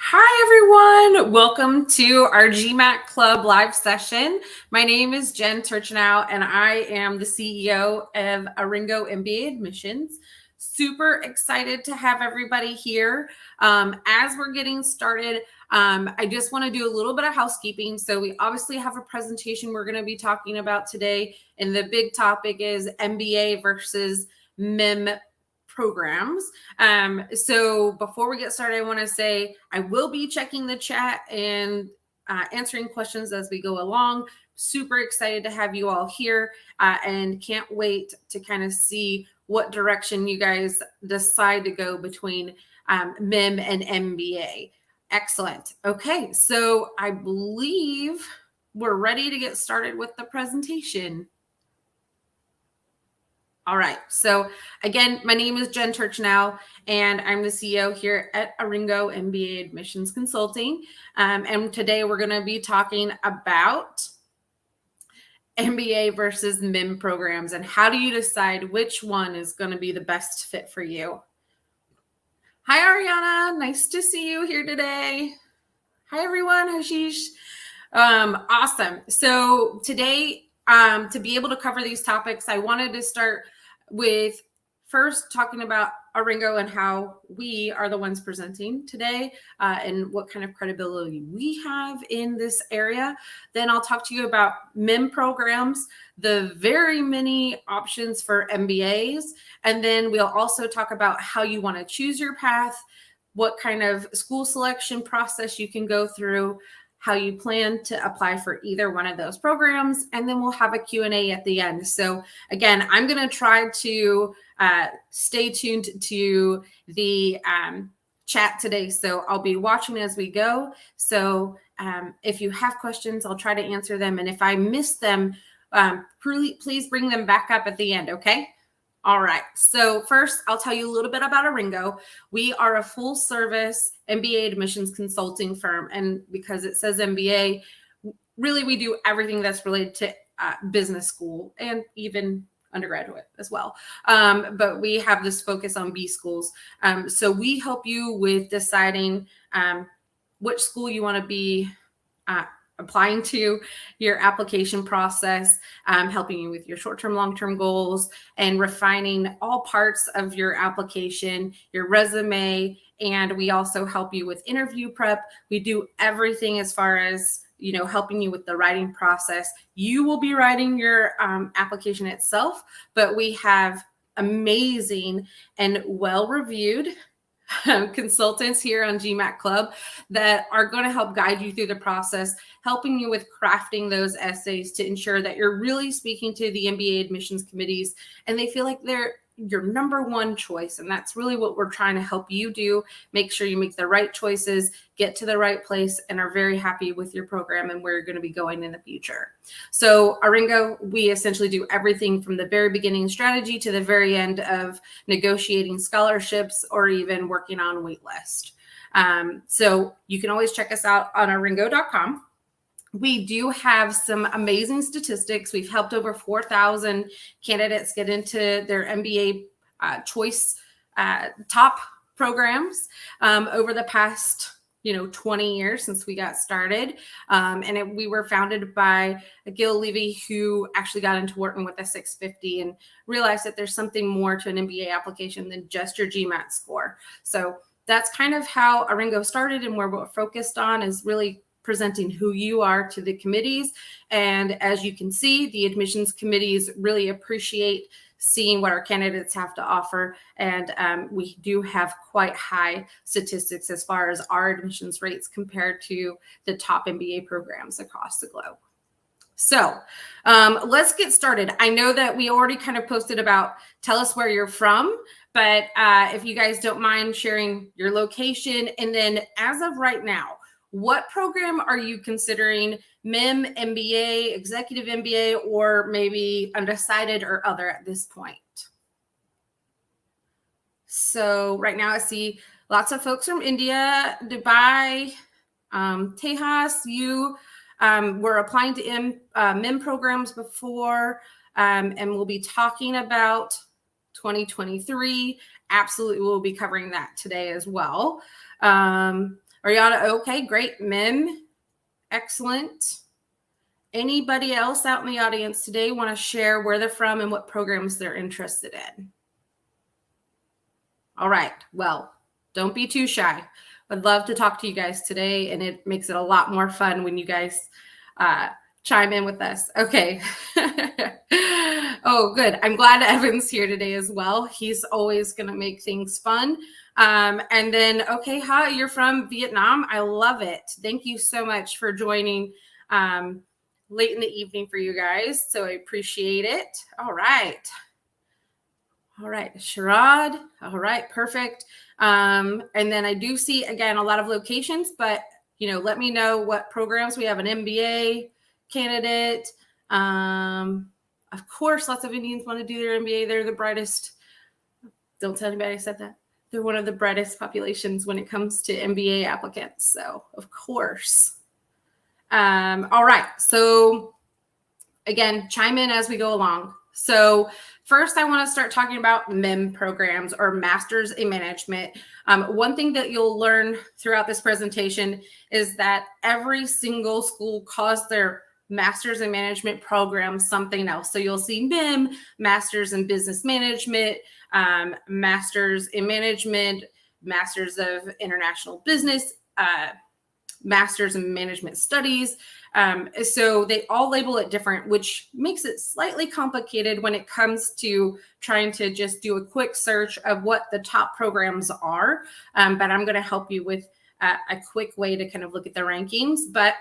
Hi, everyone. Welcome to our GMAT Club live session. My name is Jen Turchinow, and I am the CEO of ARINGO MBA Admissions. Super excited to have everybody here. As we're getting started, I just want to do a little bit of housekeeping. So we obviously have a presentation we're going to be talking about today, and the big topic is MBA versus MIM programs. So before we get started, I want to say I will be checking the chat and answering questions as we go along. Super excited to have you all here and can't wait to kind of see what direction you guys decide to go between MIM and MBA. Excellent. Okay, so I believe we're ready to get started with the presentation. All right. So again, my name is Jen Turchinow, and I'm the CEO here at ARINGO MBA Admissions Consulting. And today we're going to be talking about MBA versus MIM programs and how do you decide which one is going to be the best fit for you. Hi, Ariana. Nice to see you here today. Hi, everyone. Hashish. Awesome. So today, to be able to cover these topics, I wanted to start with first talking about ARINGO and how we are the ones presenting today and what kind of credibility we have in this area. Then I'll talk to you about MIM programs, the very many options for MBAs, and then we'll also talk about how you want to choose your path, what kind of school selection process you can go through, how you plan to apply for either one of those programs, and then we'll have a Q&A at the end. So again, I'm going to try to stay tuned to the chat today. So I'll be watching as we go. So if you have questions, I'll try to answer them. And if I miss them, please bring them back up at the end, okay? All right. So first, I'll tell you a little bit about ARINGO. We are a full service MBA admissions consulting firm. And because it says MBA, really we do everything that's related to business school and even undergraduate as well. But we have this focus on B schools. So we help you with deciding which school you want to be applying to, your application process, helping you with your short-term, long-term goals, and refining all parts of your application, your resume, and we also help you with interview prep. We do everything as far as, you know, helping you with the writing process. You will be writing your application itself, but we have amazing and well-reviewed consultants here on GMAT Club that are going to help guide you through the process, helping you with crafting those essays to ensure that you're really speaking to the MBA admissions committees and they feel like they're your number one choice. And that's really what we're trying to help you do. Make sure you make the right choices, get to the right place, and are very happy with your program and where you're going to be going in the future. So ARINGO, we essentially do everything from the very beginning strategy to the very end of negotiating scholarships or even working on waitlist. So you can always check us out on aringo.com. We do have some amazing statistics. We've helped over 4,000 candidates get into their MBA choice top programs over the past 20 years since we got started. We were founded by Gil Levy, who actually got into Wharton with a 650 and realized that there's something more to an MBA application than just your GMAT score. So that's kind of how ARINGO started, and where we're focused on is really presenting who you are to the committees. And as you can see, the admissions committees really appreciate seeing what our candidates have to offer. And we do have quite high statistics as far as our admissions rates compared to the top MBA programs across the globe. So let's get started. I know that we already kind of posted about tell us where you're from, but if you guys don't mind sharing your location, and then as of right now, what program are you considering? MIM, MBA, executive MBA, or maybe undecided or other at this point? So right now I see lots of folks from India, Dubai, Tejas. You were applying to MIM programs before, and we'll be talking about 2023. Absolutely, we'll be covering that today as well. Ariana, okay, great. MIM, excellent. Anybody else out in the audience today want to share where they're from and what programs they're interested in? All right, well, don't be too shy. I'd love to talk to you guys today, and it makes it a lot more fun when you guys chime in with us. Okay. Oh, good. I'm glad Evan's here today as well. He's always going to make things fun. And then, okay, hi, you're from Vietnam. I love it. Thank you so much for joining late in the evening for you guys. So I appreciate it. All right. All right, Sharad. All right, perfect. And then I do see, again, a lot of locations, but, let me know what programs. We have an MBA candidate. Of course, lots of Indians want to do their MBA. They're the brightest. Don't tell anybody I said that. They're one of the brightest populations when it comes to MBA applicants. So, of course. All right. So, again, chime in as we go along. So, first, I want to start talking about MIM programs or Masters in Management. One thing that you'll learn throughout this presentation is that every single school calls their Masters in Management program something else. So you'll see MIM, Masters in Business Management, Masters in Management, Masters of International Business, Masters in Management Studies. So they all label it different, which makes it slightly complicated when it comes to trying to just do a quick search of what the top programs are. But I'm going to help you with a quick way to kind of look at the rankings. But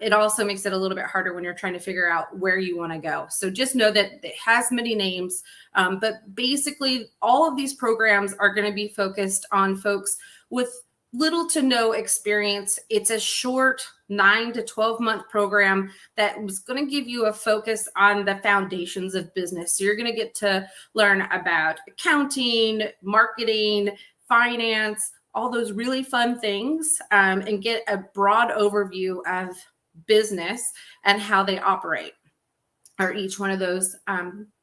it also makes it a little bit harder when you're trying to figure out where you want to go. So just know that it has many names, but basically all of these programs are going to be focused on folks with little to no experience. It's a short 9 to 12 month program that was going to give you a focus on the foundations of business. So you're going to get to learn about accounting, marketing, finance, all those really fun things, and get a broad overview of business and how they operate, or each one of those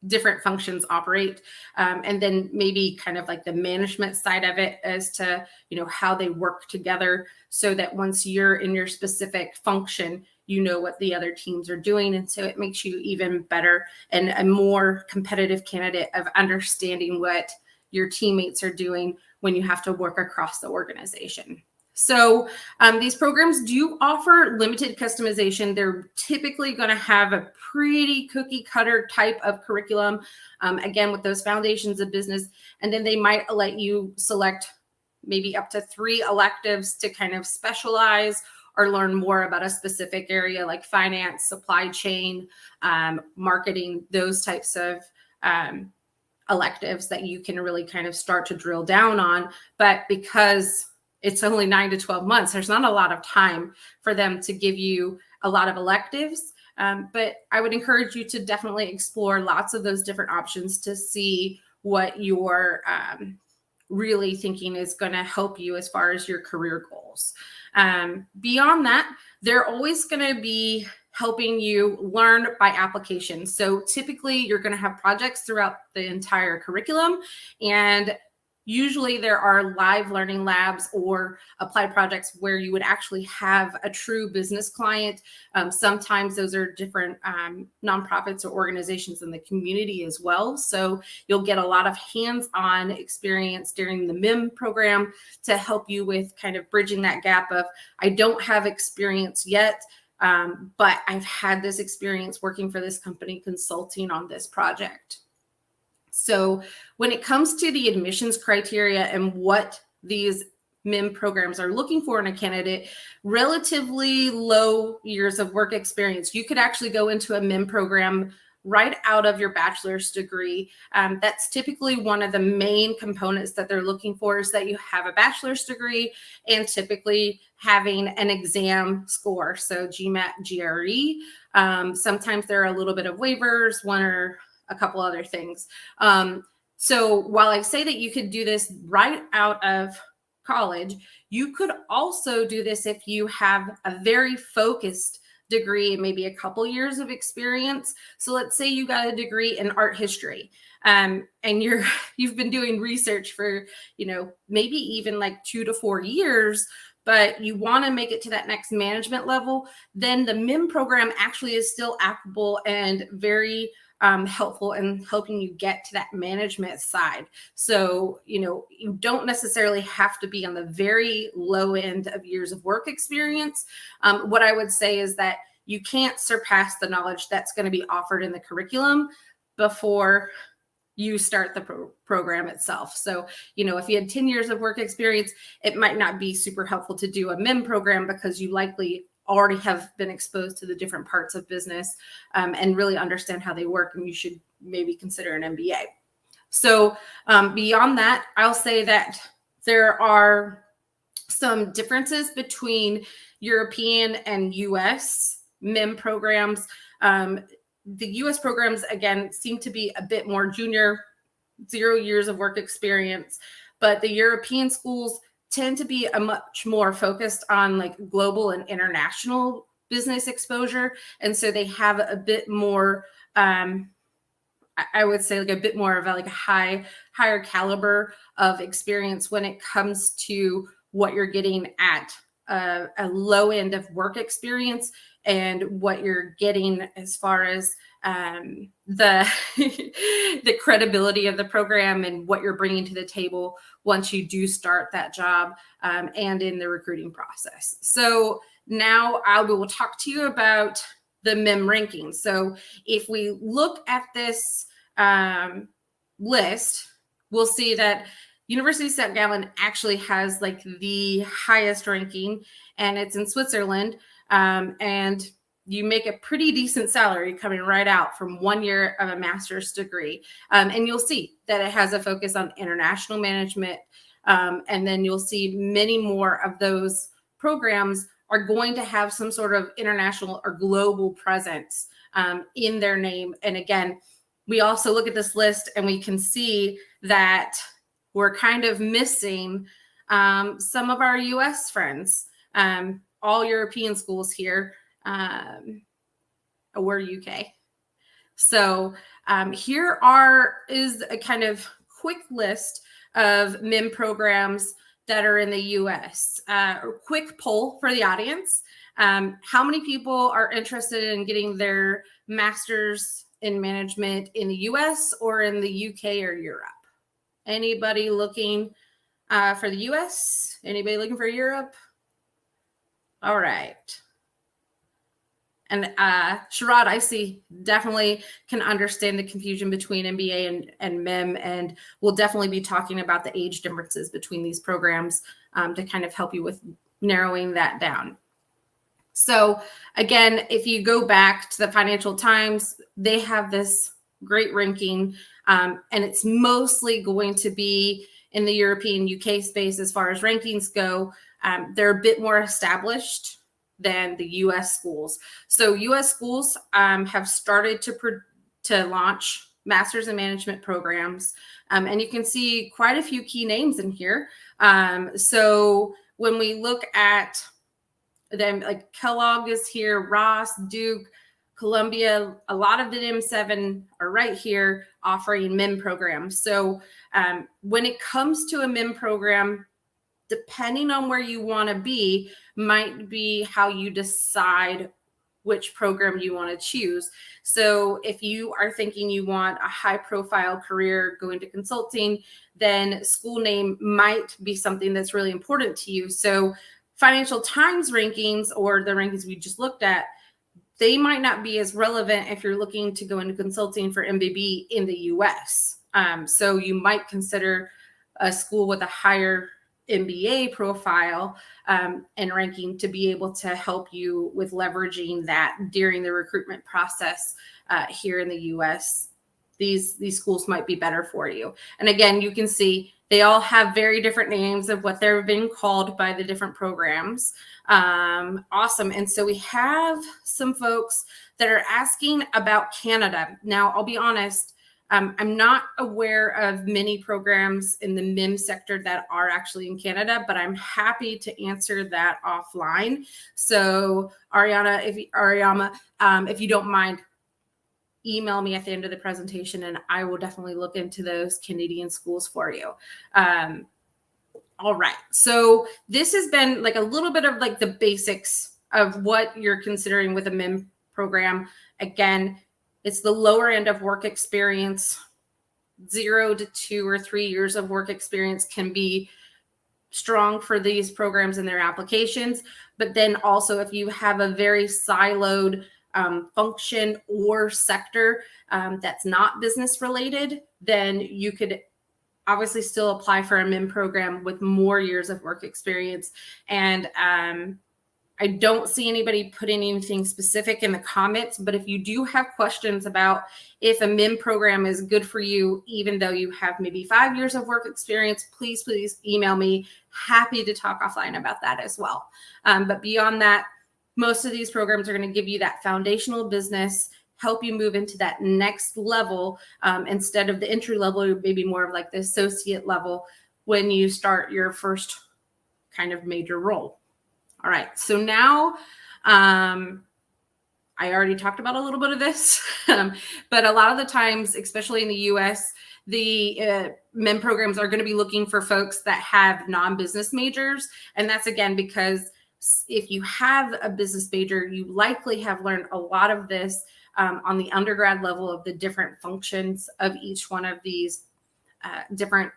different functions operate. And then maybe kind of like the management side of it as to, how they work together, so that once you're in your specific function, you know what the other teams are doing. And so it makes you even better and a more competitive candidate of understanding what your teammates are doing when you have to work across the organization. So these programs do offer limited customization. They're typically going to have a pretty cookie cutter type of curriculum, again, with those foundations of business. And then they might let you select maybe up to 3 electives to kind of specialize or learn more about a specific area like finance, supply chain, marketing, those types of electives that you can really kind of start to drill down on. But because it's only 9 to 12 months, there's not a lot of time for them to give you a lot of electives. But I would encourage you to definitely explore lots of those different options to see what you're really thinking is going to help you as far as your career goals. Beyond that, they're always going to be helping you learn by application. So typically you're going to have projects throughout the entire curriculum, and usually there are live learning labs or applied projects where you would actually have a true business client. Sometimes those are different nonprofits or organizations in the community as well. So you'll get a lot of hands-on experience during the MIM program to help you with kind of bridging that gap of, I don't have experience yet, but I've had this experience working for this company consulting on this project. So when it comes to the admissions criteria and what these MIM programs are looking for in a candidate, relatively low years of work experience. You could actually go into a MIM program right out of your bachelor's degree. That's typically one of the main components that they're looking for, is that you have a bachelor's degree and typically having an exam score. So GMAT, GRE. Sometimes there are a little bit of waivers, one or a couple other things. So while I say that you could do this right out of college, you could also do this if you have a very focused degree and maybe a couple years of experience. So let's say you got a degree in art history, and you've been doing research for, maybe even like 2 to 4 years, but you want to make it to that next management level, then the MIM program actually is still applicable and very helpful in helping you get to that management side. So, you don't necessarily have to be on the very low end of years of work experience. What I would say is that you can't surpass the knowledge that's going to be offered in the curriculum before you start the program itself. So, if you had 10 years of work experience, it might not be super helpful to do a MIM program because you likely already have been exposed to the different parts of business and really understand how they work, and you should maybe consider an MBA. So beyond that, I'll say that there are some differences between European and US MIM programs. The US programs, again, seem to be a bit more junior, 0 years of work experience, but the European schools tend to be a much more focused on like global and international business exposure. And so they have a bit more, I would say like a bit more of a higher caliber of experience when it comes to what you're getting at a low end of work experience and what you're getting as far as the the credibility of the program and what you're bringing to the table once you do start that job and in the recruiting process. So now I will talk to you about the MIM rankings. So if we look at this list, we'll see that University of St. Gallen actually has like the highest ranking, and it's in Switzerland. And you make a pretty decent salary coming right out from 1 year of a master's degree. And you'll see that it has a focus on international management. And then you'll see many more of those programs are going to have some sort of international or global presence in their name. And again, we also look at this list and we can see that we're kind of missing some of our US friends. All European schools here were UK. So here is a kind of quick list of MIM programs that are in the US. Quick poll for the audience. How many people are interested in getting their master's in management in the US or in the UK or Europe? Anybody looking for the US? Anybody looking for Europe? All right. And Sharad, I see, definitely can understand the confusion between MBA and MIM, and we'll definitely be talking about the age differences between these programs to kind of help you with narrowing that down. So again, if you go back to the Financial Times, they have this great ranking, and it's mostly going to be in the European UK space as far as rankings go. They're a bit more established than the US schools. So US schools have started to launch master's in management programs. And you can see quite a few key names in here. So when we look at them, like Kellogg is here, Ross, Duke, Columbia, a lot of the M7 are right here offering MIM programs. So when it comes to a MIM program, depending on where you want to be, might be how you decide which program you want to choose. So if you are thinking you want a high profile career going to consulting, then school name might be something that's really important to you. So Financial Times rankings, or the rankings we just looked at, they might not be as relevant if you're looking to go into consulting for MBB in the US. So you might consider a school with a higher MBA profile and ranking to be able to help you with leveraging that during the recruitment process here in the US. These schools might be better for you. And again, you can see they all have very different names of what they're being called by the different programs. Awesome. And so we have some folks that are asking about Canada. Now, I'll be honest, I'm not aware of many programs in the MIM sector that are actually in Canada, but I'm happy to answer that offline. So Ariana, if you don't mind, email me at the end of the presentation and I will definitely look into those Canadian schools for you. All right. So this has been like a little bit of like the basics of what you're considering with a MIM program. Again, it's the lower end of work experience. 0 to 2 or 3 years of work experience can be strong for these programs and their applications. But then also if you have a very siloed function or sector that's not business related, then you could obviously still apply for a MIM program with more years of work experience. And I don't see anybody putting anything specific in the comments, but if you do have questions about if a MIM program is good for you, even though you have maybe 5 years of work experience, please email me. Happy to talk offline about that as well. But beyond that, most of these programs are going to give you that foundational business, help you move into that next level instead of the entry level, maybe more of like the associate level when you start your first kind of major role. All right, so now I already talked about a little bit of this, but a lot of the times, especially in the US, the MIM programs are going to be looking for folks that have non-business majors. And that's again, because if you have a business major, you likely have learned a lot of this on the undergrad level of the different functions of each one of these different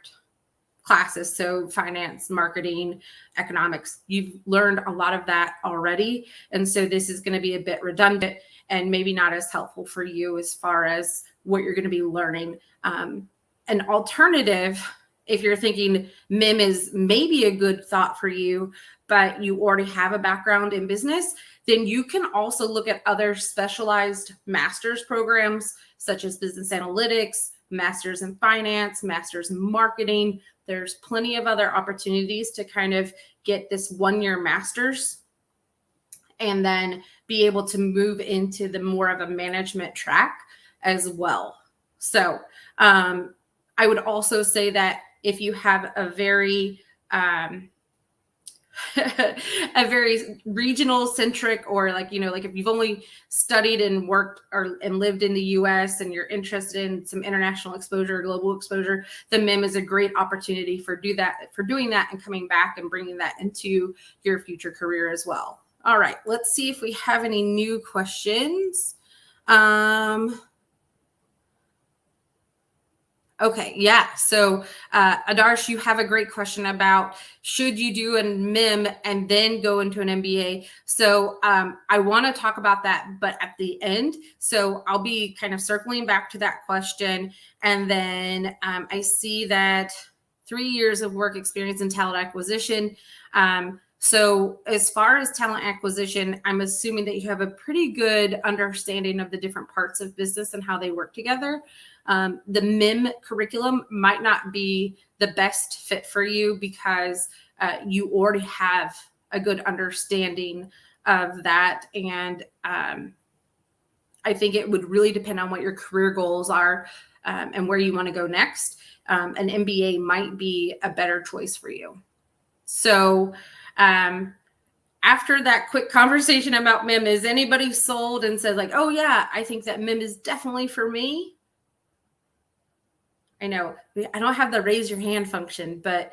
classes. So finance, marketing, economics, you've learned a lot of that already. And so this is going to be a bit redundant and maybe not as helpful for you as far as what you're going to be learning. An alternative, if you're thinking MIM is maybe a good thought for you, but you already have a background in business, then you can also look at other specialized master's programs such as business analytics, master's in finance, master's in marketing. There's plenty of other opportunities to kind of get this 1-year master's and then be able to move into the more of a management track as well. So I would also say that if you have a very a very regional centric, or like, you know, like if you've only studied and worked and lived in the US and you're interested in some international exposure, global exposure, the MIM is a great opportunity for doing that and coming back and bringing that into your future career as well. All right, let's see if we have any new questions. Okay, yeah. So Adarsh, you have a great question about should you do a MIM and then go into an MBA? So I want to talk about that, but at the end. So I'll be kind of circling back to that question. And then I see that 3 years of work experience in talent acquisition. So as far as talent acquisition, I'm assuming that you have a pretty good understanding of the different parts of business and how they work together. The MIM curriculum might not be the best fit for you because you already have a good understanding of that. And I think it would really depend on what your career goals are and where you want to go next. An MBA might be a better choice for you. So after that quick conversation about MIM, is anybody sold and said like, oh yeah, I think that MIM is definitely for me? I know I don't have the raise your hand function, but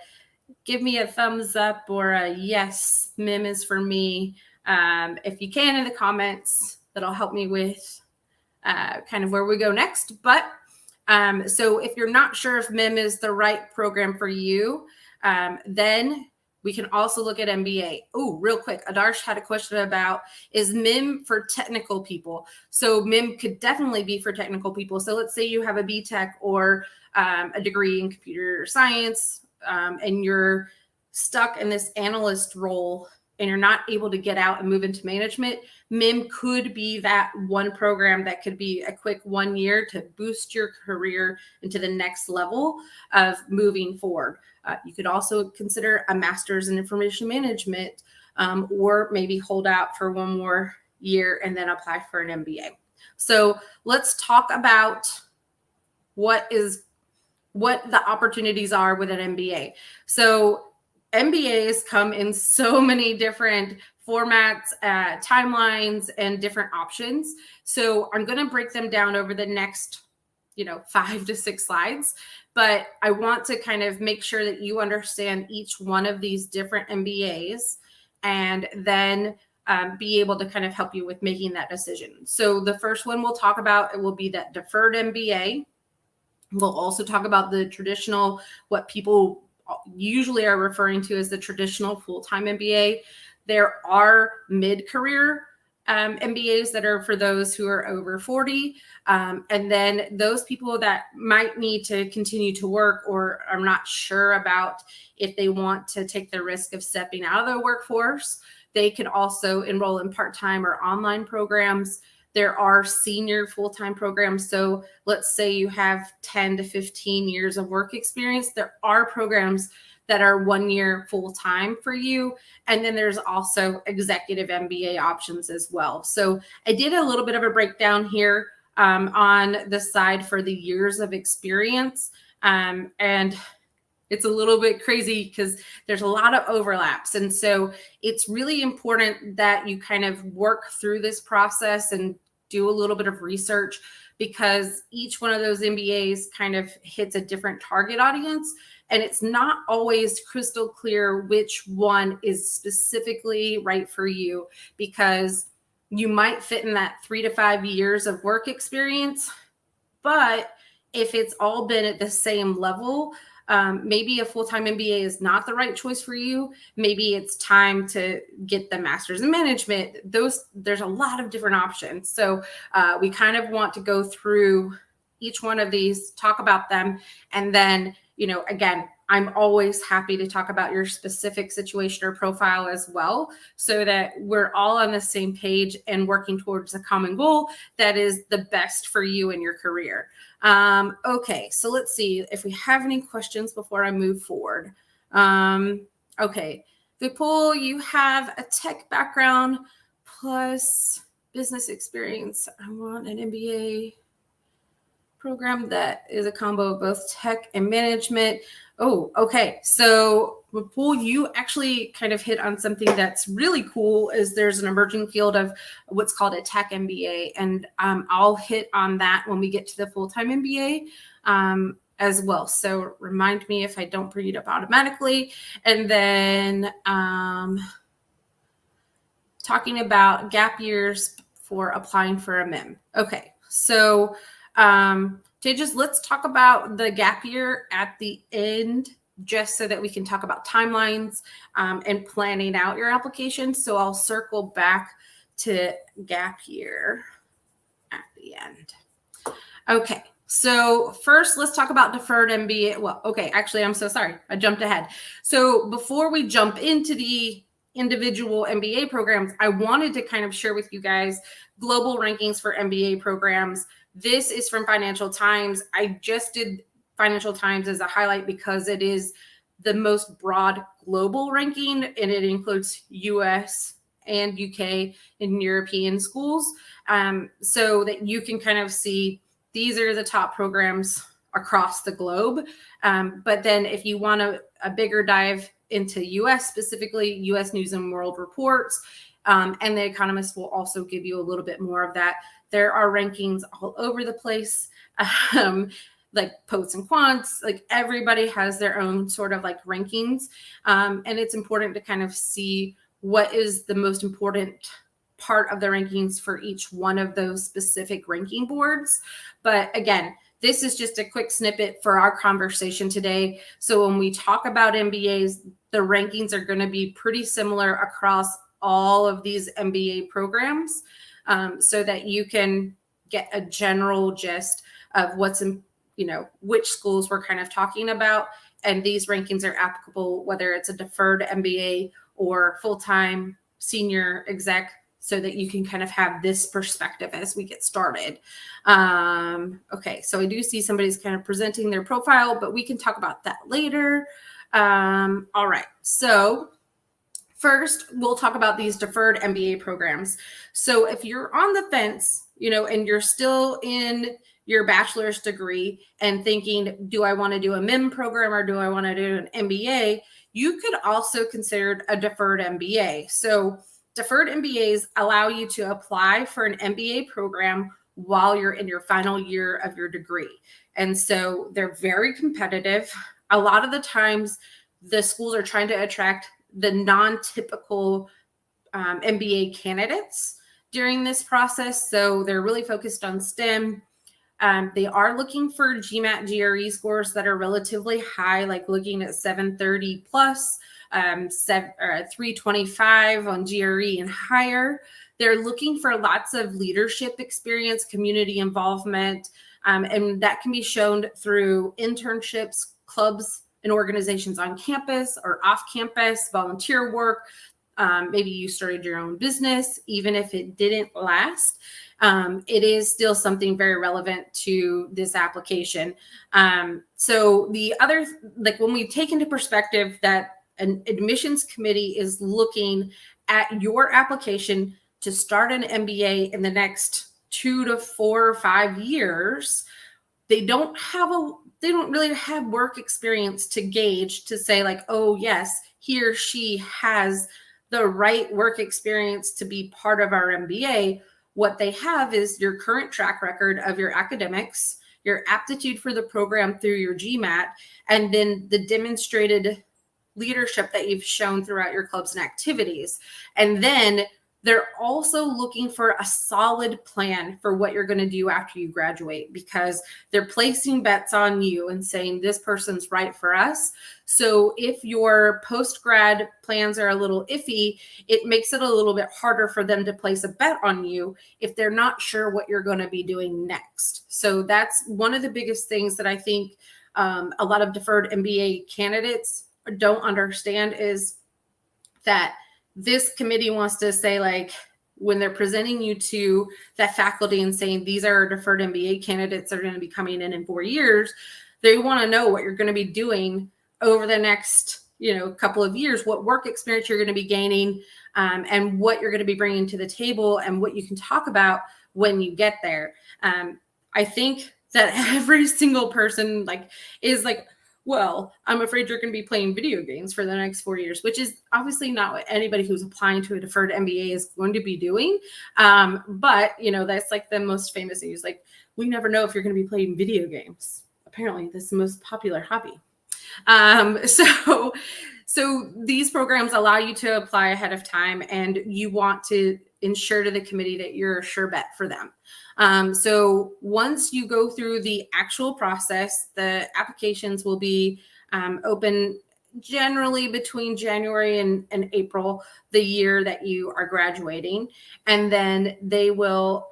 give me a thumbs up or a yes, MIM is for me. If you can in the comments, that'll help me with kind of where we go next. But so if you're not sure if MIM is the right program for you, then we can also look at MBA. Oh, real quick, Adarsh had a question about, is MIM for technical people? So MIM could definitely be for technical people. So let's say you have a BTech or a degree in computer science and you're stuck in this analyst role and you're not able to get out and move into management. MIM could be that one program that could be a quick 1 year to boost your career into the next level of moving forward. You could also consider a master's in information management or maybe hold out for 1 more year and then apply for an MBA. So let's talk about what the opportunities are with an MBA. So MBAs come in so many different formats, timelines, and different options. So I'm going to break them down over the next, 5 to 6 slides. But I want to kind of make sure that you understand each one of these different MBAs and then be able to kind of help you with making that decision. So the first one we'll talk about, it will be that deferred MBA. We'll also talk about the traditional, what people usually are referring to as the traditional full-time MBA. There are mid-career MBAs that are for those who are over 40. And then those people that might need to continue to work or are not sure about if they want to take the risk of stepping out of the workforce, they can also enroll in part-time or online programs. There are senior full-time programs. So let's say you have 10 to 15 years of work experience. There are programs that are 1 year full-time for you. And then there's also executive MBA options as well. So I did a little bit of a breakdown here on the side for the years of experience. And it's a little bit crazy because there's a lot of overlaps. And so it's really important that you kind of work through this process and do a little bit of research, because each one of those MBAs kind of hits a different target audience. And it's not always crystal clear which one is specifically right for you, because you might fit in that 3 to 5 years of work experience. But if it's all been at the same level, maybe a full-time MBA is not the right choice for you. Maybe it's time to get the master's in management. There's a lot of different options. So we kind of want to go through each one of these, talk about them, and then, again, I'm always happy to talk about your specific situation or profile as well, so that we're all on the same page and working towards a common goal that is the best for you in your career. Okay, so let's see if we have any questions before I move forward. Okay, Vipul, you have a tech background plus business experience. I want an MBA program that is a combo of both tech and management. Oh, okay. So Vipul, you actually kind of hit on something that's really cool. Is there's an emerging field of what's called a tech MBA, and I'll hit on that when we get to the full-time MBA as well. So remind me if I don't bring it up automatically. And then talking about gap years for applying for a MIM. Okay, so Tejas, let's talk about the gap year at the end, just so that we can talk about timelines and planning out your application. So I'll circle back to gap year at the end. Okay, so first let's talk about deferred MBA. Well, okay, actually, I'm so sorry. I jumped ahead. So before we jump into the individual MBA programs, I wanted to kind of share with you guys global rankings for MBA programs. This is from Financial Times. I just did Financial Times as a highlight because it is the most broad global ranking, and it includes US and UK and European schools, so that you can kind of see these are the top programs across the globe. But then if you want a bigger dive into US, specifically US News and World Reports, and The Economist will also give you a little bit more of that. There are rankings all over the place, like Poets and Quants, like everybody has their own sort of like rankings. And it's important to kind of see what is the most important part of the rankings for each one of those specific ranking boards. But again, this is just a quick snippet for our conversation today. So when we talk about MBAs, the rankings are going to be pretty similar across all of these MBA programs, so that you can get a general gist of what's in, which schools we're kind of talking about. And these rankings are applicable whether it's a deferred MBA or full-time senior exec, so that you can kind of have this perspective as we get started. Okay, so I do see somebody's kind of presenting their profile, but we can talk about that later. All right, so first, we'll talk about these deferred MBA programs. So if you're on the fence, and you're still in your bachelor's degree and thinking, do I want to do a MIM program or do I want to do an MBA? You could also consider a deferred MBA. So deferred MBAs allow you to apply for an MBA program while you're in your final year of your degree. And so they're very competitive. A lot of the times the schools are trying to attract the non-typical MBA candidates during this process. So they're really focused on STEM. They are looking for GMAT GRE scores that are relatively high, like looking at 730 plus, 325 on GRE and higher. They're looking for lots of leadership experience, community involvement, and that can be shown through internships, clubs, and organizations on campus or off campus, volunteer work. Maybe you started your own business, even if it didn't last. It is still something very relevant to this application. So the other, like when we take into perspective that an admissions committee is looking at your application to start an MBA in the next 2 to 4 or 5 years, they don't really have work experience to gauge to say like, oh yes, he or she has the right work experience to be part of our MBA. What they have is your current track record of your academics, your aptitude for the program through your GMAT, and then the demonstrated leadership that you've shown throughout your clubs and activities. And then they're also looking for a solid plan for what you're going to do after you graduate, because they're placing bets on you and saying this person's right for us. So if your post-grad plans are a little iffy, it makes it a little bit harder for them to place a bet on you if they're not sure what you're going to be doing next. So that's one of the biggest things that I think a lot of deferred MBA candidates don't understand, is that this committee wants to say, like, when they're presenting you to that faculty and saying these are our deferred MBA candidates that are going to be coming in 4 years, they want to know what you're going to be doing over the next, couple of years, what work experience you're going to be gaining, and what you're going to be bringing to the table and what you can talk about when you get there. I think that every single person is like, well, I'm afraid you're going to be playing video games for the next 4 years, which is obviously not what anybody who's applying to a deferred MBA is going to be doing. But, that's like the most famous thing is like, we never know if you're going to be playing video games. Apparently, that's the most popular hobby. So these programs allow you to apply ahead of time, and you want to ensure to the committee that you're a sure bet for them. So once you go through the actual process, the applications will be open generally between January and April, the year that you are graduating. And then they will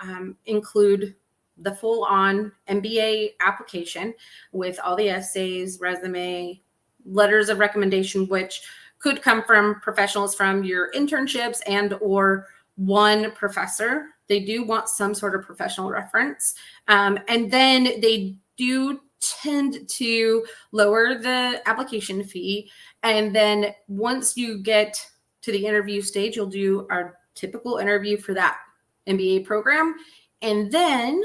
include the full-on MBA application with all the essays, resume, letters of recommendation, which could come from professionals from your internships and or one professor. They do want some sort of professional reference. And then they do tend to lower the application fee. And then once you get to the interview stage, you'll do our typical interview for that MBA program. And then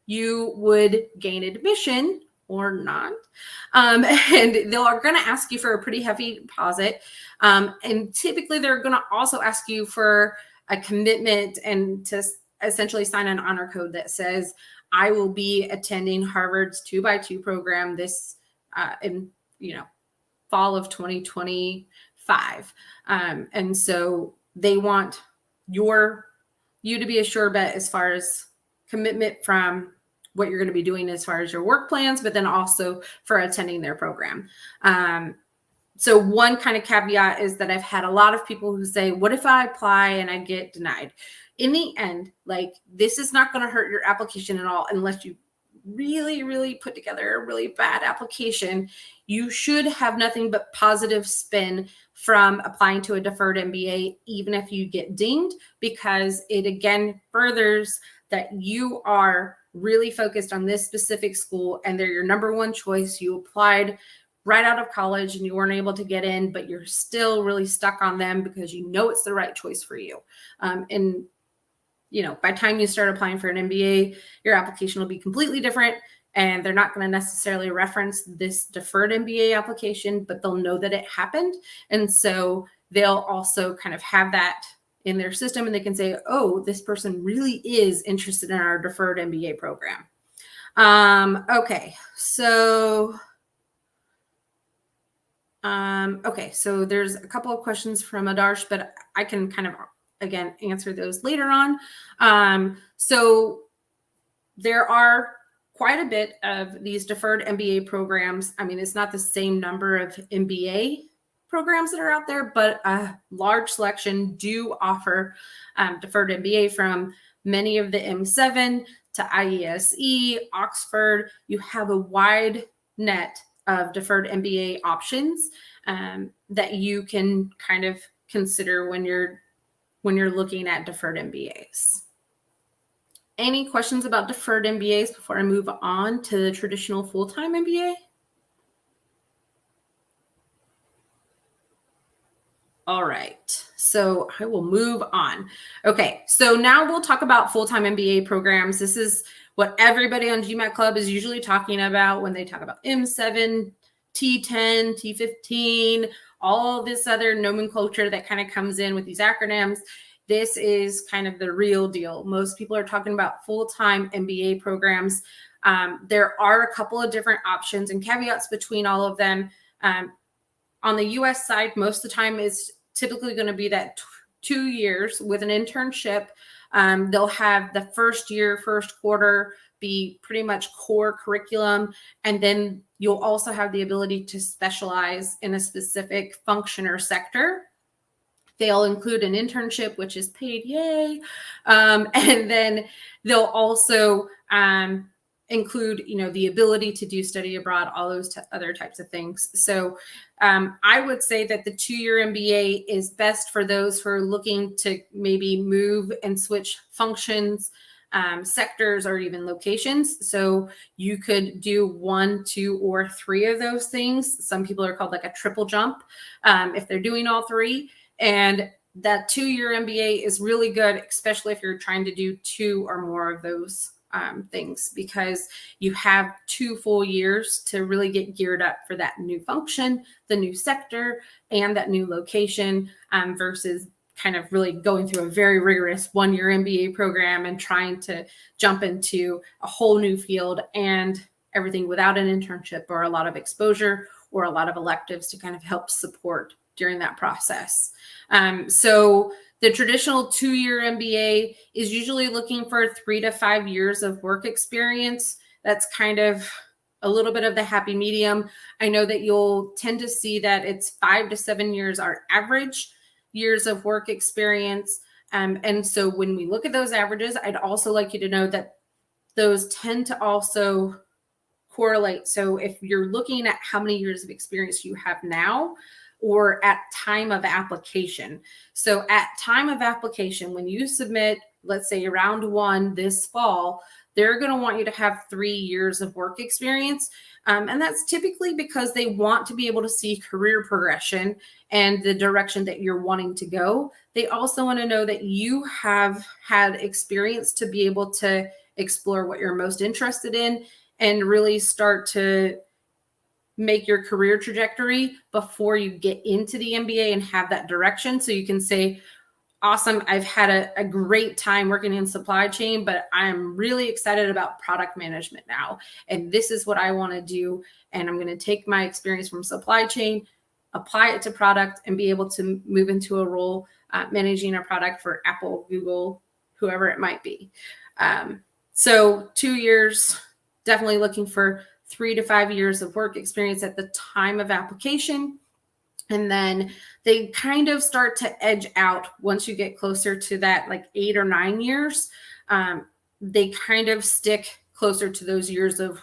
you would gain admission or not. And they're going to ask you for a pretty heavy deposit. And typically they're going to also ask you for a commitment and to essentially sign an honor code that says, I will be attending Harvard's 2x2 program this in fall of 2025. And so they want you to be a sure bet as far as commitment from what you're going to be doing as far as your work plans, but then also for attending their program. So one kind of caveat is that I've had a lot of people who say, what if I apply and I get denied? In the end, this is not going to hurt your application at all unless you really, really put together a really bad application. You should have nothing but positive spin from applying to a deferred MBA, even if you get dinged, because it again furthers that you are really focused on this specific school and they're your number one choice. You applied right out of college and you weren't able to get in, but you're still really stuck on them because you know it's the right choice for you. And by the time you start applying for an MBA, your application will be completely different, and they're not going to necessarily reference this deferred MBA application, but they'll know that it happened. And so they'll also kind of have that in their system, and they can say, oh, this person really is interested in our deferred MBA program. Okay, so there's a couple of questions from Adarsh, but I can kind of, again, answer those later on. So there are quite a bit of these deferred MBA programs. I mean, it's not the same number of MBA programs that are out there, but a large selection do offer deferred MBA, from many of the M7 to IESE, Oxford. You have a wide net of deferred MBA options that you can kind of consider when you're looking at deferred MBAs. Any questions about deferred MBAs before I move on to the traditional full-time MBA? All right, so I will move on. Okay, so now we'll talk about full-time MBA programs. This is what everybody on GMAT Club is usually talking about when they talk about M7, T10, T15, all this other nomenclature that kind of comes in with these acronyms. This is kind of the real deal. Most people are talking about full-time MBA programs. There are a couple of different options and caveats between all of them. On the US side, most of the time it's typically going to be that 2 years with an internship. They'll have the first year, first quarter be pretty much core curriculum. And then you'll also have the ability to specialize in a specific function or sector. They'll include an internship, which is paid, yay. And then they'll also include, the ability to do study abroad, all those other types of things. So I would say that the 2-year MBA is best for those who are looking to maybe move and switch functions, sectors, or even locations. So you could do 1, 2, or 3 of those things. Some people are called like a triple jump if they're doing all 3. And that 2-year MBA is really good, especially if you're trying to do 2 or more of those things, because you have 2 full years to really get geared up for that new function, the new sector, and that new location, versus kind of really going through a very rigorous 1-year MBA program and trying to jump into a whole new field and everything without an internship or a lot of exposure or a lot of electives to kind of help support during that process. So the traditional 2-year MBA is usually looking for 3 to 5 years of work experience. That's kind of a little bit of the happy medium. I know that you'll tend to see that it's 5 to 7 years are average years of work experience. And so when we look at those averages, I'd also like you to know that those tend to also correlate. So if you're looking at how many years of experience you have now, or at time of application. So at time of application, when you submit, let's say round 1 this fall, they're going to want you to have 3 years of work experience. And that's typically because they want to be able to see career progression and the direction that you're wanting to go. They also want to know that you have had experience to be able to explore what you're most interested in and really start to make your career trajectory before you get into the MBA and have that direction. So you can say, awesome, I've had a great time working in supply chain, but I'm really excited about product management now. And this is what I want to do. And I'm going to take my experience from supply chain, apply it to product, and be able to move into a role managing a product for Apple, Google, whoever it might be. So 2 years, definitely looking for 3 to 5 years of work experience at the time of application. And then they kind of start to edge out once you get closer to that, like 8 or 9 years. They kind of stick closer to those years of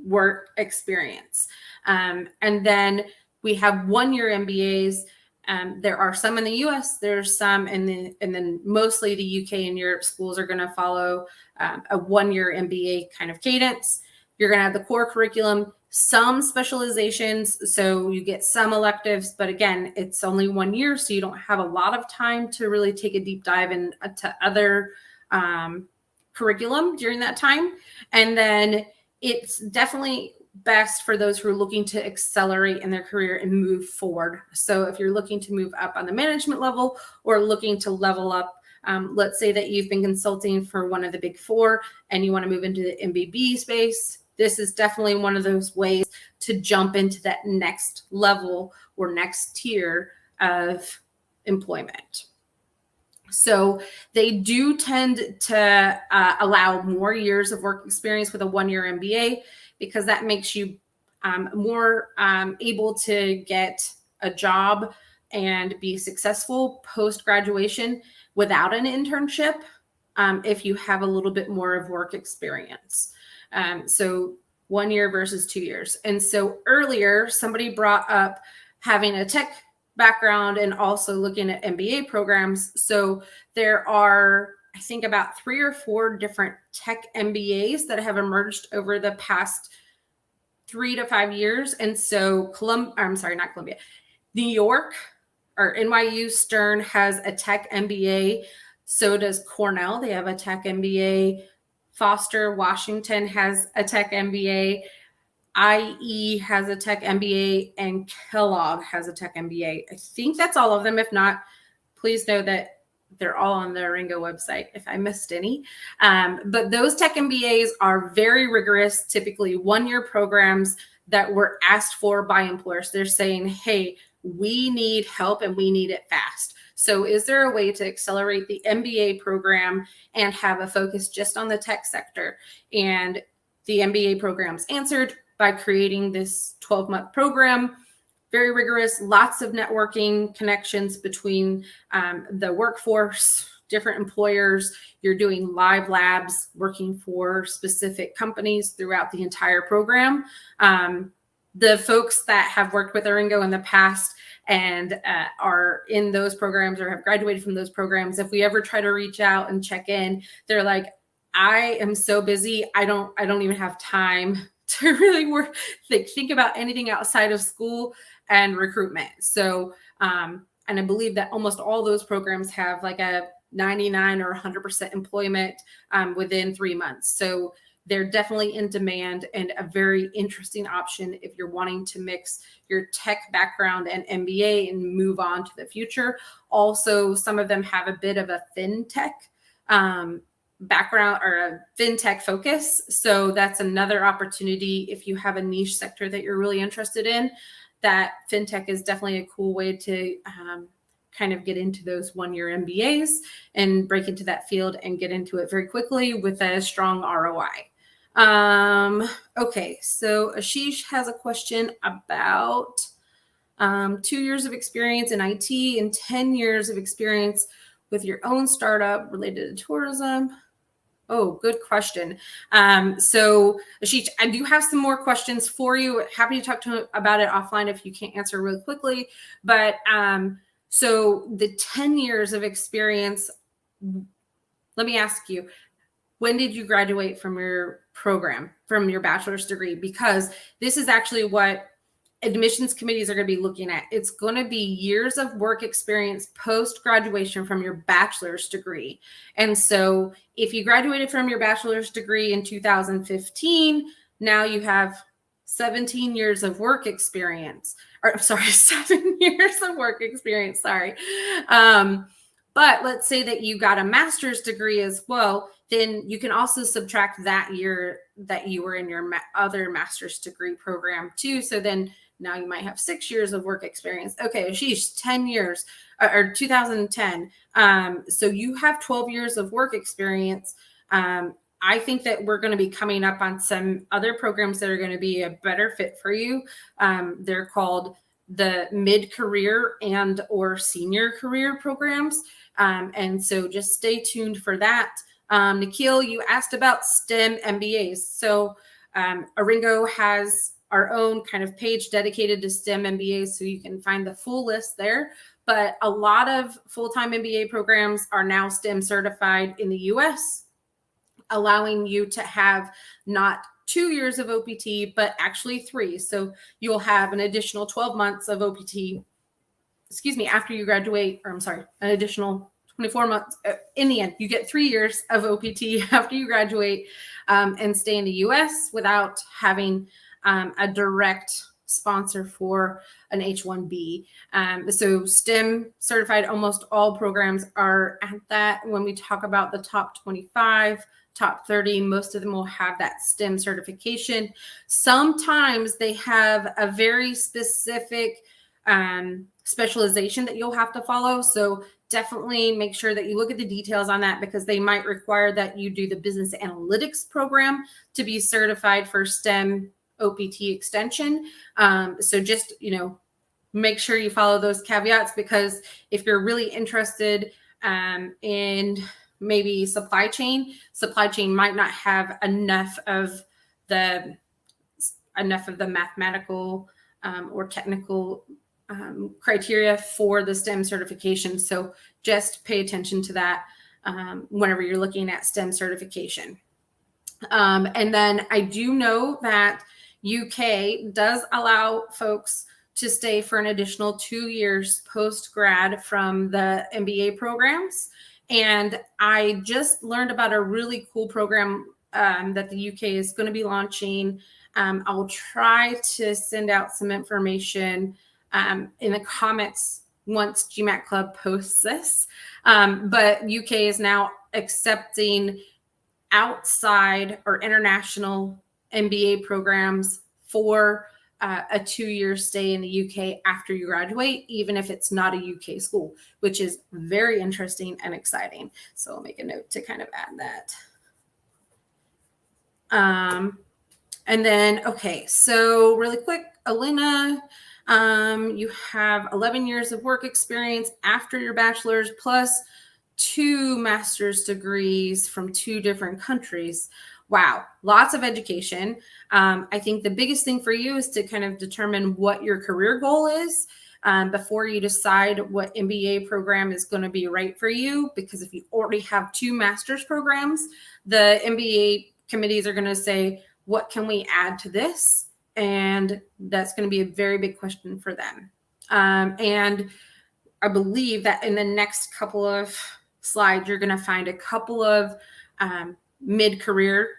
work experience. And then we have 1-year MBAs. There are some in the US, there's some and then mostly the UK and Europe schools are going to follow a 1-year MBA kind of cadence. You're going to have the core curriculum, some specializations, so you get some electives, but again, it's only 1 year, so you don't have a lot of time to really take a deep dive into other curriculum during that time. And then it's definitely best for those who are looking to accelerate in their career and move forward. So if you're looking to move up on the management level or looking to level up, let's say that you've been consulting for one of the big four and you want to move into the MBB space, this is definitely one of those ways to jump into that next level or next tier of employment. So they do tend to allow more years of work experience with a one-year MBA because that makes you more able to get a job and be successful post-graduation without an internship if you have a little bit more of work experience. So 1 year versus 2 years. And so earlier, somebody brought up having a tech background and also looking at MBA programs. So there are, I think, about 3 or 4 different tech MBAs that have emerged over the past 3 to 5 years. And so New York or NYU Stern has a tech MBA. So does Cornell. They have a tech MBA. Foster Washington has a tech MBA. IE has a tech MBA, and Kellogg has a tech MBA. I think that's all of them. If not, please know that they're all on the Ringo website if I missed any. But those tech MBAs are very rigorous, typically 1-year programs that were asked for by employers. They're saying, hey, we need help and we need it fast. So is there a way to accelerate the MBA program and have a focus just on the tech sector? And the MBA programs answered by creating this 12-month program, very rigorous, lots of networking connections between the workforce, different employers. You're doing live labs, working for specific companies throughout the entire program. The folks that have worked with ARINGO in the past and are in those programs or have graduated from those programs, if we ever try to reach out and check in, they're like, I am so busy. I don't even have time to really think about anything outside of school and recruitment. So, and I believe that almost all those programs have like a 99 or 100% employment within 3 months. So they're definitely in demand and a very interesting option if you're wanting to mix your tech background and MBA and move on to the future. Also, some of them have a bit of a fintech background or a fintech focus. So that's another opportunity if you have a niche sector that you're really interested in. That fintech is definitely a cool way to kind of get into those 1-year MBAs and break into that field and get into it very quickly with a strong ROI. Okay, so Ashish has a question about 2 years of experience in IT and 10 years of experience with your own startup related to tourism. Oh, good question. So Ashish, I do have some more questions for you. Happy to talk about it offline if you can't answer really quickly. But so the 10 years of experience, let me ask you, when did you graduate from your program, from your bachelor's degree? Because this is actually what admissions committees are going to be looking at. It's going to be years of work experience post-graduation from your bachelor's degree. And so if you graduated from your bachelor's degree in 2015, now you have 17 years of work experience, or sorry, 7 years of work experience, sorry. But let's say that you got a master's degree as well, then you can also subtract that year that you were in your other master's degree program too. So then now you might have 6 years of work experience. Okay, sheesh, 10 years or 2010. So you have 12 years of work experience. I think that we're going to be coming up on some other programs that are going to be a better fit for you. They're called the mid-career and or senior career programs. And so just stay tuned for that. Nikhil, you asked about STEM MBAs. So ARINGO has our own kind of page dedicated to STEM MBAs, so you can find the full list there. But a lot of full-time MBA programs are now STEM certified in the US, allowing you to have not 2 years of OPT, but actually 3. So you'll have an additional 12 months of OPT, after you graduate, or I'm sorry, an additional 24 months. In the end, you get 3 years of OPT after you graduate and stay in the US without having a direct sponsor for an H-1B. So STEM certified, almost all programs are at that. When we talk about the top 25, top 30, most of them will have that STEM certification. Sometimes they have a very specific specialization that you'll have to follow. So definitely make sure that you look at the details on that, because they might require that you do the business analytics program to be certified for STEM OPT extension. So just, make sure you follow those caveats, because if you're really interested in maybe supply chain might not have enough of the mathematical or technical criteria for the STEM certification. So just pay attention to that whenever you're looking at STEM certification. And then I do know that UK does allow folks to stay for an additional 2 years post-grad from the MBA programs. And I just learned about a really cool program that the UK is going to be launching. I'll try to send out some information in the comments once GMAT Club posts this. But UK is now accepting outside or international MBA programs for a 2-year stay in the UK after you graduate, even if it's not a UK school, which is very interesting and exciting. So I'll make a note to kind of add that. And then, okay, so really quick, Elena, you have 11 years of work experience after your bachelor's plus 2 master's degrees from 2 different countries. Wow, lots of education. I think the biggest thing for you is to kind of determine what your career goal is before you decide what MBA program is going to be right for you. Because if you already have 2 master's programs, the MBA committees are going to say, what can we add to this? And that's going to be a very big question for them. And I believe that in the next couple of slides, you're going to find a couple of mid-career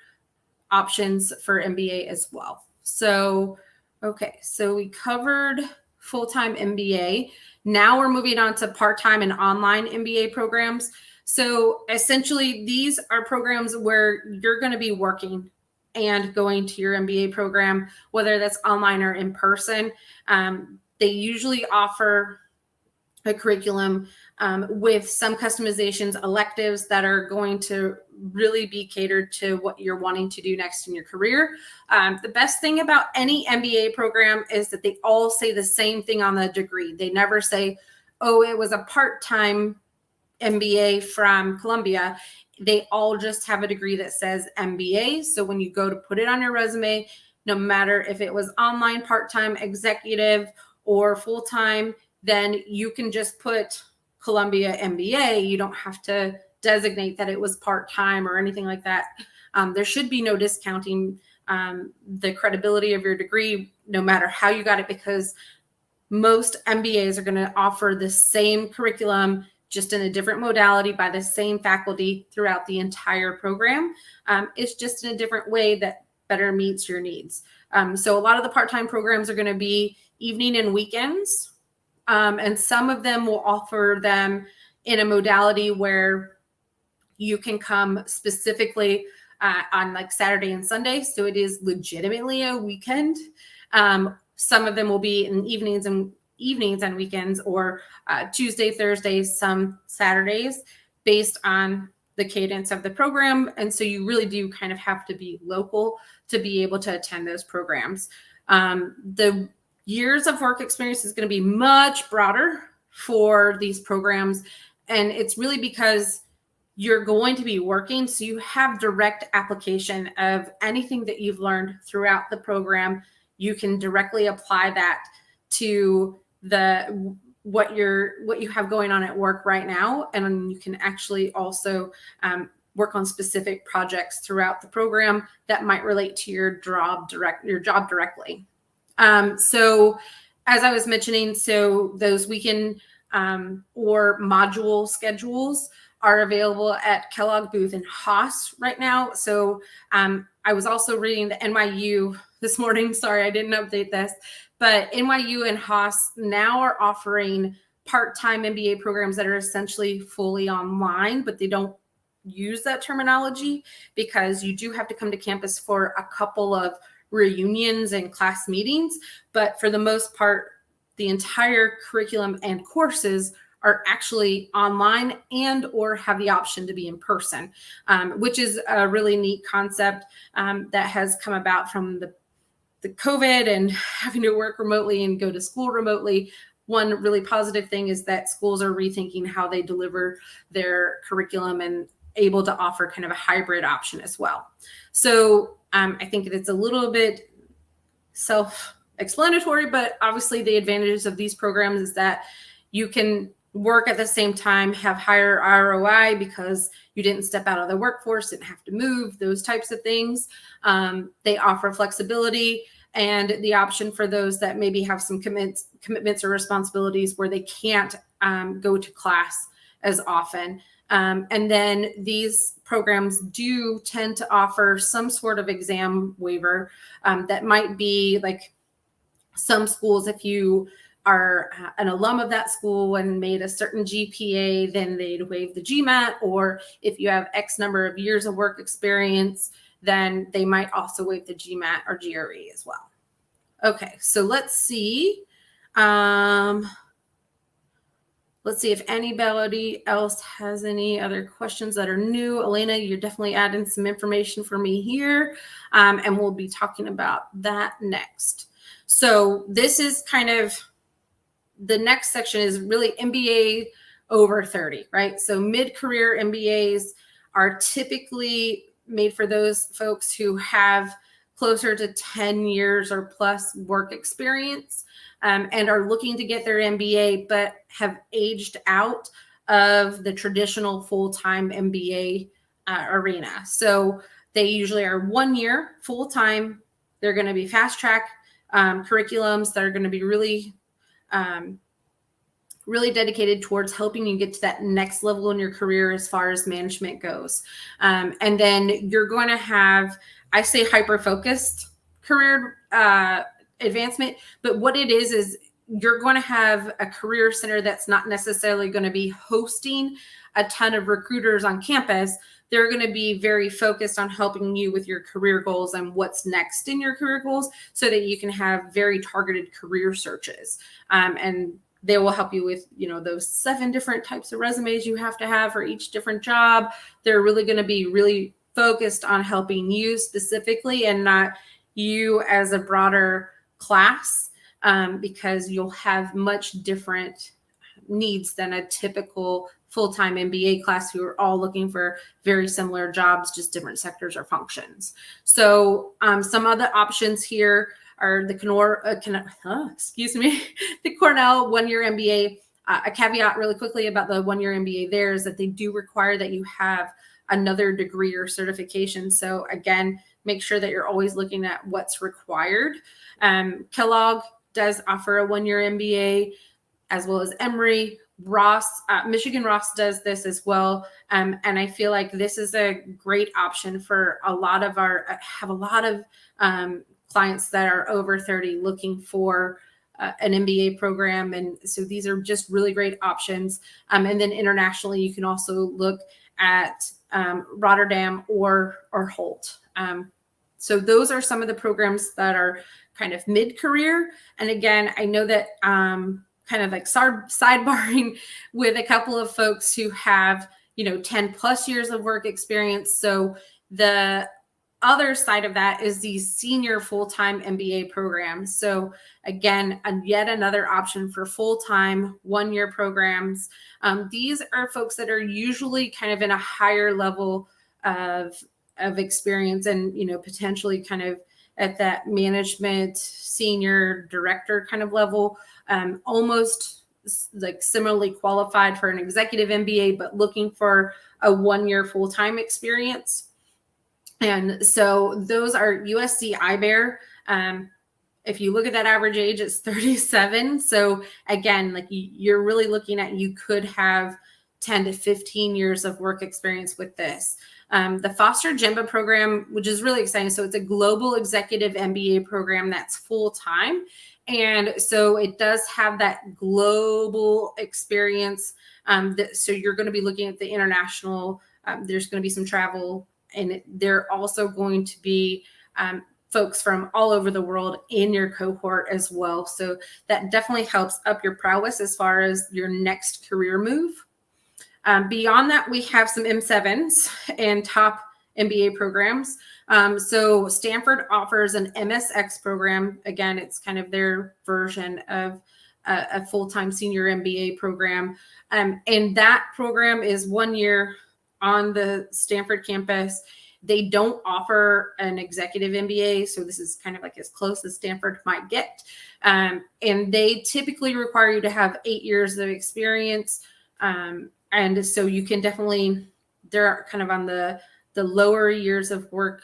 options for MBA as well. So, okay, so we covered full-time MBA. Now we're moving on to part-time and online MBA programs. So essentially, these are programs where you're going to be working and going to your MBA program, whether that's online or in person. They usually offer a curriculum with some customizations, electives that are going to really be catered to what you're wanting to do next in your career. The best thing about any MBA program is that they all say the same thing on the degree. They never say, oh, it was a part-time MBA from Columbia. They all just have a degree that says MBA. So when you go to put it on your resume, no matter if it was online, part-time, executive, or full-time, then you can just put Columbia MBA. You don't have to designate that it was part-time or anything like that. There should be no discounting the credibility of your degree, no matter how you got it, because most MBAs are going to offer the same curriculum, just in a different modality by the same faculty throughout the entire program. It's just in a different way that better meets your needs. So a lot of the part-time programs are going to be evening and weekends. And some of them will offer them in a modality where you can come specifically on like Saturday and Sunday. So it is legitimately a weekend. Some of them will be in evenings and weekends, or Tuesday, Thursday, some Saturdays, based on the cadence of the program. And so you really do kind of have to be local to be able to attend those programs. The years of work experience is going to be much broader for these programs. And it's really because you're going to be working. So you have direct application of anything that you've learned throughout the program. You can directly apply that to what you have going on at work right now. And you can actually also work on specific projects throughout the program that might relate to your job directly. So as I was mentioning, so those weekend or module schedules are available at Kellogg Booth and Haas right now. So I was also reading the NYU this morning. Sorry, I didn't update this, but NYU and Haas now are offering part-time MBA programs that are essentially fully online, but they don't use that terminology because you do have to come to campus for a couple of reunions and class meetings. But for the most part, the entire curriculum and courses are actually online and or have the option to be in person, which is a really neat concept that has come about from the COVID and having to work remotely and go to school remotely. One really positive thing is that schools are rethinking how they deliver their curriculum and able to offer kind of a hybrid option as well. So I think it's a little bit self-explanatory, but obviously the advantages of these programs is that you can work at the same time, have higher ROI because you didn't step out of the workforce, didn't have to move, those types of things. They offer flexibility and the option for those that maybe have some commitments or responsibilities where they can't go to class as often. And then these programs do tend to offer some sort of exam waiver that might be like some schools, if you are an alum of that school and made a certain GPA, then they'd waive the GMAT, or if you have X number of years of work experience, then they might also waive the GMAT or GRE as well. Okay, so let's see. Let's see if anybody else has any other questions that are new. Elena, you're definitely adding some information for me here, and we'll be talking about that next. So this is kind of the next section is really MBA over 30, right? So mid-career MBAs are typically made for those folks who have closer to 10 years or plus work experience and are looking to get their MBA, but have aged out of the traditional full-time MBA arena. So they usually are 1 year full-time. They're going to be fast-track curriculums that are going to be really dedicated towards helping you get to that next level in your career as far as management goes. And then you're going to have, I say, hyper-focused career advancement, but what it is you're going to have a career center that's not necessarily going to be hosting a ton of recruiters on campus. They're going to be very focused on helping you with your career goals and what's next in your career goals so that you can have very targeted career searches. And they will help you with, those 7 different types of resumes you have to have for each different job. They're really going to be really focused on helping you specifically and not you as a broader class, because you'll have much different needs than a typical full-time MBA class who are all looking for very similar jobs, just different sectors or functions. So some other options here are the the Cornell 1-year MBA. A caveat really quickly about the 1-year MBA there is that they do require that you have another degree or certification. So again, make sure that you're always looking at what's required. Kellogg does offer a 1-year MBA, as well as Emory. Michigan Ross does this as well. And I feel like this is a great option for a lot of clients that are over 30 looking for an MBA program. And so these are just really great options. And then internationally, you can also look at Rotterdam or Holt. So those are some of the programs that are kind of mid-career. And again, I know that kind of like sidebarring with a couple of folks who have, 10 plus years of work experience. So the other side of that is these senior full-time MBA programs. So again, yet another option for full-time 1-year programs. These are folks that are usually kind of in a higher level of experience and, potentially kind of at that management senior director kind of level, almost like similarly qualified for an executive MBA, but looking for a 1-year full-time experience. And so those are USC IBEAR if you look at that average age, it's 37. So again, like you're really looking at, you could have 10 to 15 years of work experience with this. The Foster GEMBA program, which is really exciting. So it's a global executive MBA program that's full-time. And so it does have that global experience. So you're going to be looking at the international, there's going to be some travel, and they're also going to be folks from all over the world in your cohort as well. So that definitely helps up your prowess as far as your next career move. Beyond that, we have some M7s and top MBA programs. So Stanford offers an MSX program. Again, it's kind of their version of a full-time senior MBA program. And that program is 1 year on the Stanford campus. They don't offer an executive MBA, so this is kind of like as close as Stanford might get. And they typically require you to have 8 years of experience. And so you can definitely, they're kind of on the lower years of work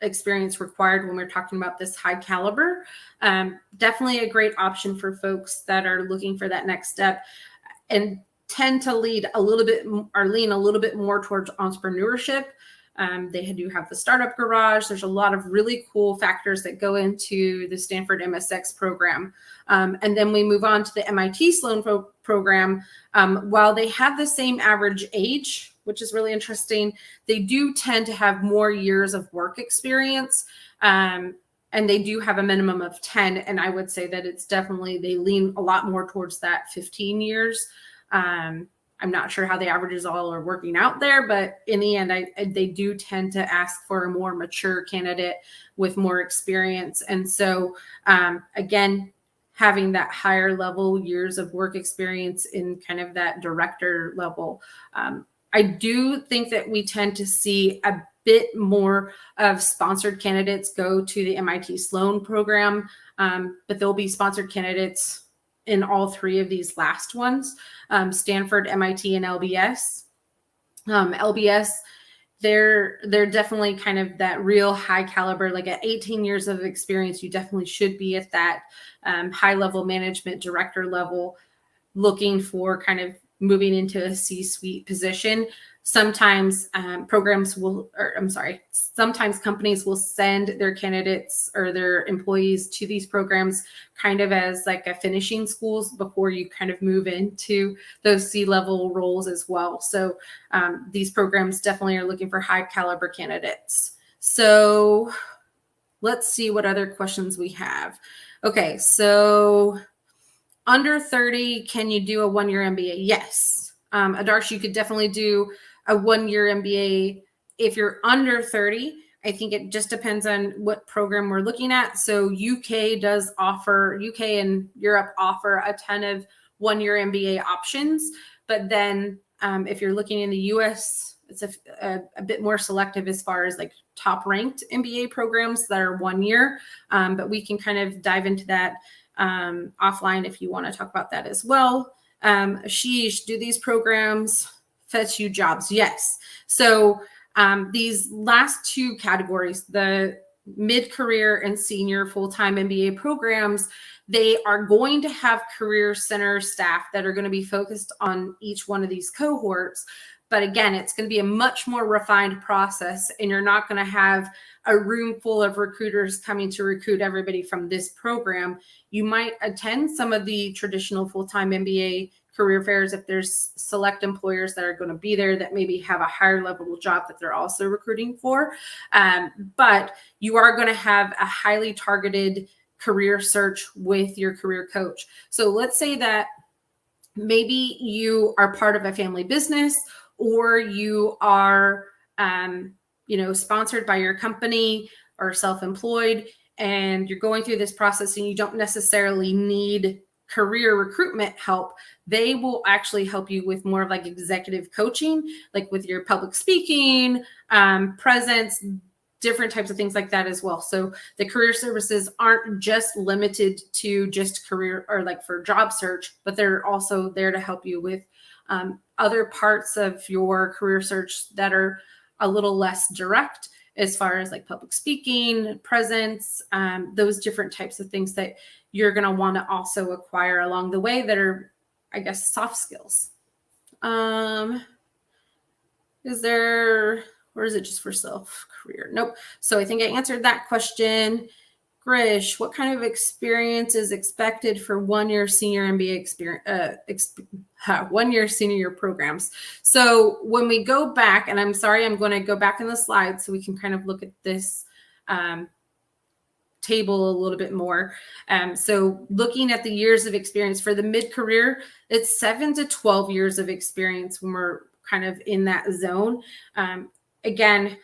experience required when we're talking about this high caliber. Definitely a great option for folks that are looking for that next step and tend to lean a little bit more towards entrepreneurship. They do have the startup garage. There's a lot of really cool factors that go into the Stanford MSX program. And then we move on to the MIT Sloan program. While they have the same average age, which is really interesting, they do tend to have more years of work experience. And they do have a minimum of 10. And I would say that it's definitely, they lean a lot more towards that 15 years. I'm not sure how the averages all are working out there, but in the end, they do tend to ask for a more mature candidate with more experience. And so, again, having that higher level years of work experience in kind of that director level. I do think that we tend to see a bit more of sponsored candidates go to the MIT Sloan program, but there'll be sponsored candidates in all three of these last ones, Stanford, MIT, and LBS. LBS, they're definitely kind of that real high caliber, like at 18 years of experience, you definitely should be at that high level management director level, looking for kind of moving into a C-suite position. Sometimes sometimes companies will send their candidates or their employees to these programs kind of as like a finishing schools before you kind of move into those C-level roles as well. So these programs definitely are looking for high caliber candidates. So let's see what other questions we have. Okay, so under 30, can you do a 1-year MBA? Yes. Adarsh, you could definitely do a 1-year MBA if you're under 30. I think it just depends on what program we're looking at. So UK and Europe offer a ton of 1-year MBA options. But then if you're looking in the US, it's a bit more selective as far as like top ranked MBA programs that are 1 year. But we can kind of dive into that offline if you want to talk about that as well. Ashish, do these programs fetch you jobs? Yes. So these last two categories, the mid-career and senior full-time MBA programs, they are going to have career center staff that are going to be focused on each one of these cohorts. But again, it's going to be a much more refined process, and you're not going to have a room full of recruiters coming to recruit everybody from this program. You might attend some of the traditional full-time MBA career fairs if there's select employers that are going to be there that maybe have a higher level job that they're also recruiting for. But you are going to have a highly targeted career search with your career coach. So let's say that maybe you are part of a family business, or you are, sponsored by your company or self-employed, and you're going through this process and you don't necessarily need career recruitment help. They will actually help you with more of like executive coaching, like with your public speaking, presence, different types of things like that as well. So the career services aren't just limited to just career or like for job search, but they're also there to help you with other parts of your career search that are a little less direct as far as like public speaking, presence, those different types of things that you're going to want to also acquire along the way that are, I guess, soft skills. Is there, or is it just for self-career? Nope. So I think I answered that question. Grish, what kind of experience is expected for 1 year senior MBA experience, 1 year senior year programs? So when we go back, and I'm sorry, I'm going to go back in the slides so we can kind of look at this table a little bit more. So looking at the years of experience for the mid-career, it's 7 to 12 years of experience when we're kind of in that zone. Again,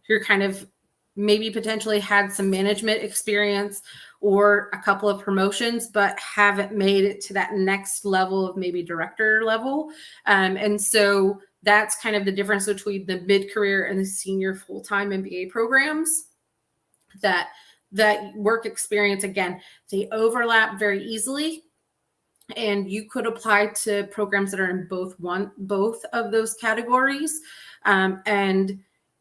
you're kind of maybe potentially had some management experience or a couple of promotions, but haven't made it to that next level of maybe director level. And so that's kind of the difference between the mid-career and the senior full-time MBA programs. That work experience, again, they overlap very easily. And you could apply to programs that are in both of those categories. And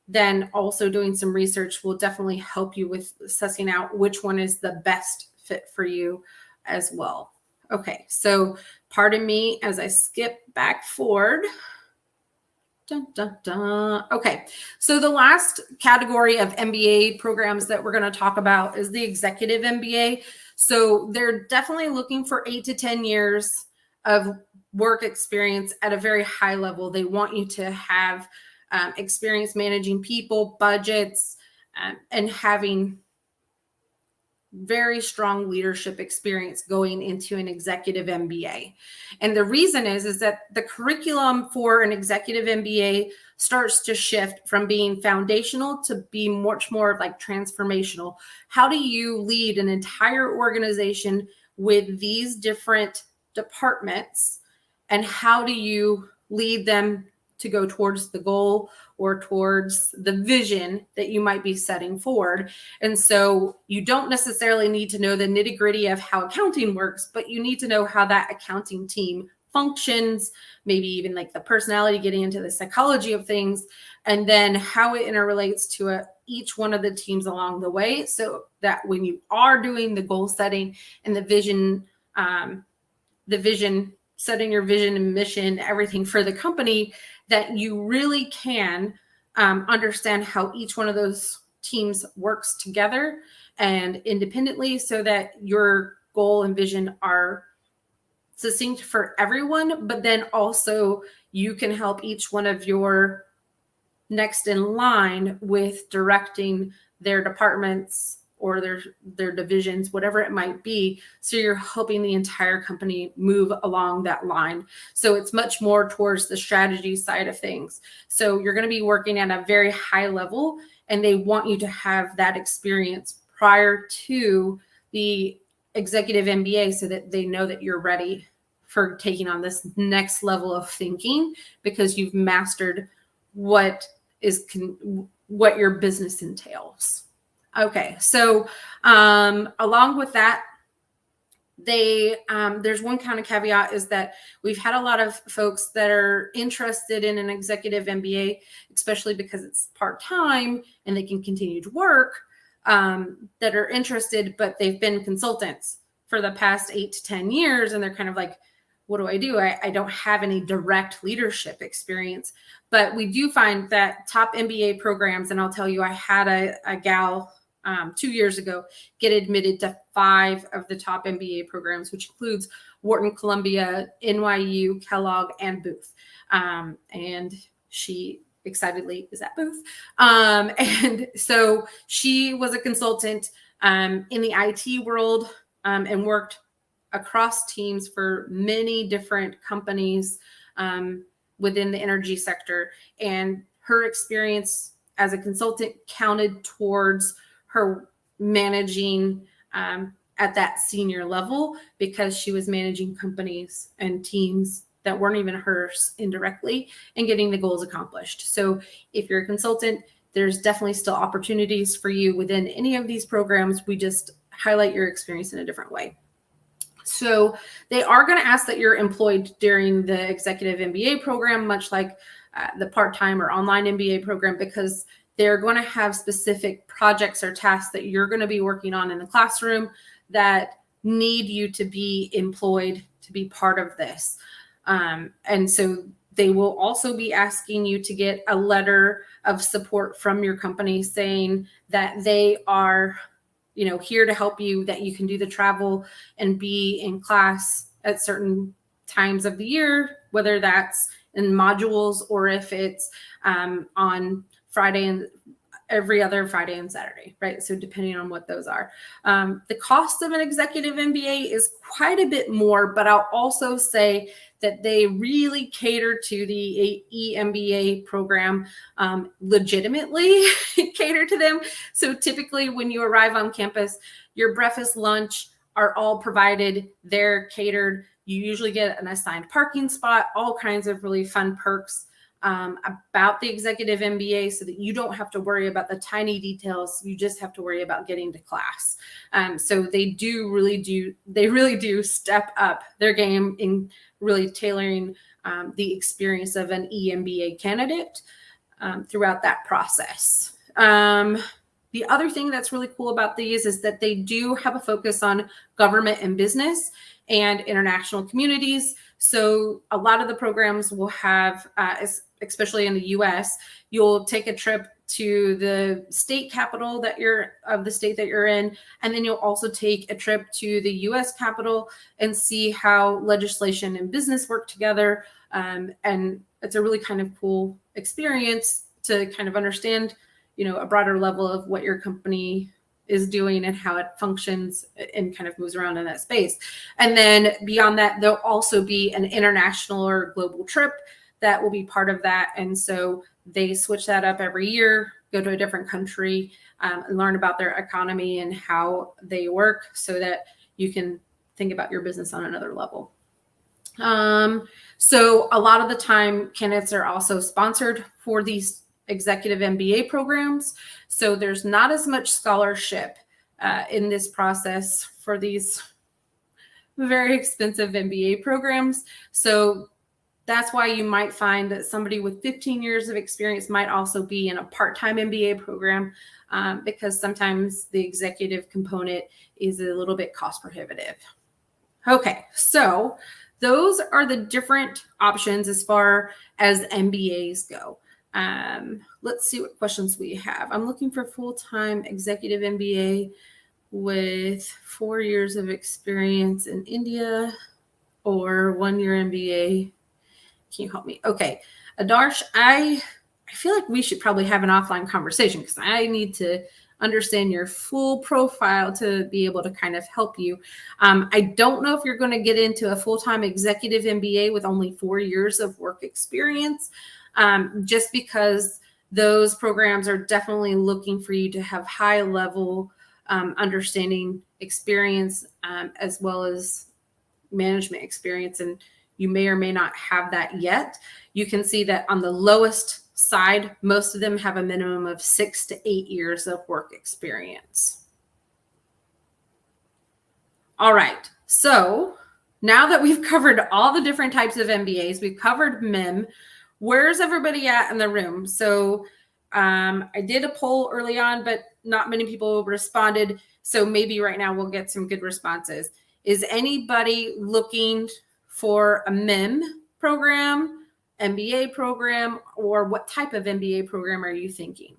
then also doing some research will definitely help you with sussing out which one is the best fit for you as well. Okay, so pardon me as I skip back forward. Dun, dun, dun. Okay, so the last category of MBA programs that we're going to talk about is the executive MBA. So they're definitely looking for 8 to 10 years of work experience at a very high level. They want you to have experience managing people, budgets, and having very strong leadership experience going into an executive MBA. And the reason is that the curriculum for an executive MBA starts to shift from being foundational to be much more like transformational. How do you lead an entire organization with these different departments, and how do you lead them to go towards the goal or towards the vision that you might be setting forward? And so you don't necessarily need to know the nitty-gritty of how accounting works, but you need to know how that accounting team functions, maybe even like the personality, getting into the psychology of things, and then how it interrelates to each one of the teams along the way, so that when you are doing the goal setting and the vision, setting your vision and mission, everything for the company, that you really can understand how each one of those teams works together and independently, so that your goal and vision are succinct for everyone, but then also you can help each one of your next in line with directing their departments or their divisions, whatever it might be. So you're helping the entire company move along that line. So it's much more towards the strategy side of things. So you're going to be working at a very high level, and they want you to have that experience prior to the executive MBA so that they know that you're ready for taking on this next level of thinking, because you've mastered what your business entails. Okay, so along with that, there's one kind of caveat, is that we've had a lot of folks that are interested in an executive MBA, especially because it's part-time and they can continue to work, that are interested, but they've been consultants for the past 8 to 10 years, and they're kind of like, what do? I don't have any direct leadership experience. But we do find that top MBA programs, and I'll tell you, I had a gal 2 years ago get admitted to 5 of the top MBA programs, which includes Wharton, Columbia, NYU, Kellogg, and Booth. And she excitedly is at Booth. And so she was a consultant in the IT world, and worked across teams for many different companies within the energy sector. And her experience as a consultant counted towards her managing at that senior level, because she was managing companies and teams that weren't even hers indirectly and getting the goals accomplished. So if you're a consultant, there's definitely still opportunities for you within any of these programs. We just highlight your experience in a different way. So they are going to ask that you're employed during the executive MBA program, much like the part-time or online MBA program, because they're going to have specific projects or tasks that you're going to be working on in the classroom that need you to be employed to be part of this. And so they will also be asking you to get a letter of support from your company saying that they are, here to help you, that you can do the travel and be in class at certain times of the year, whether that's in modules or if it's on Friday and every other Friday and Saturday, right? So depending on what those are. The cost of an executive MBA is quite a bit more, but I'll also say that they really cater to the EMBA program, legitimately cater to them. So typically when you arrive on campus, your breakfast, lunch are all provided. They're catered. You usually get an assigned parking spot, all kinds of really fun perks about the executive MBA, so that you don't have to worry about the tiny details. You just have to worry about getting to class. So they really do step up their game in really tailoring the experience of an EMBA candidate throughout that process. The other thing that's really cool about these is that they do have a focus on government and business and international communities. So a lot of the programs will have, especially in the US, you'll take a trip to the state capital of the state that you're in, and then you'll also take a trip to the US Capitol and see how legislation and business work together. And it's a really kind of cool experience to kind of understand, a broader level of what your company is doing and how it functions and kind of moves around in that space. And then beyond that, there'll also be an international or global trip that will be part of that. And so they switch that up every year, go to a different country, and learn about their economy and how they work, so that you can think about your business on another level. So a lot of the time, candidates are also sponsored for these executive MBA programs. So there's not as much scholarship in this process for these very expensive MBA programs. So that's why you might find that somebody with 15 years of experience might also be in a part-time MBA program, because sometimes the executive component is a little bit cost prohibitive. Okay, so those are the different options as far as MBAs go. Let's see what questions we have. I'm looking for full-time executive MBA with 4 years of experience in India or 1 year MBA. Can you help me? Okay. Adarsh, I feel like we should probably have an offline conversation, because I need to understand your full profile to be able to kind of help you. I don't know if you're going to get into a full-time executive MBA with only 4 years of work experience, just because those programs are definitely looking for you to have high level understanding experience, as well as management experience. And you may or may not have that yet. You can see that on the lowest side, most of them have a minimum of 6 to 8 years of work experience. All right. So now that we've covered all the different types of MBAs, we've covered MIM. Where's everybody at in the room? So I did a poll early on, but not many people responded. So maybe right now we'll get some good responses. Is anybody looking for a MIM program, MBA program, or what type of MBA program are you thinking?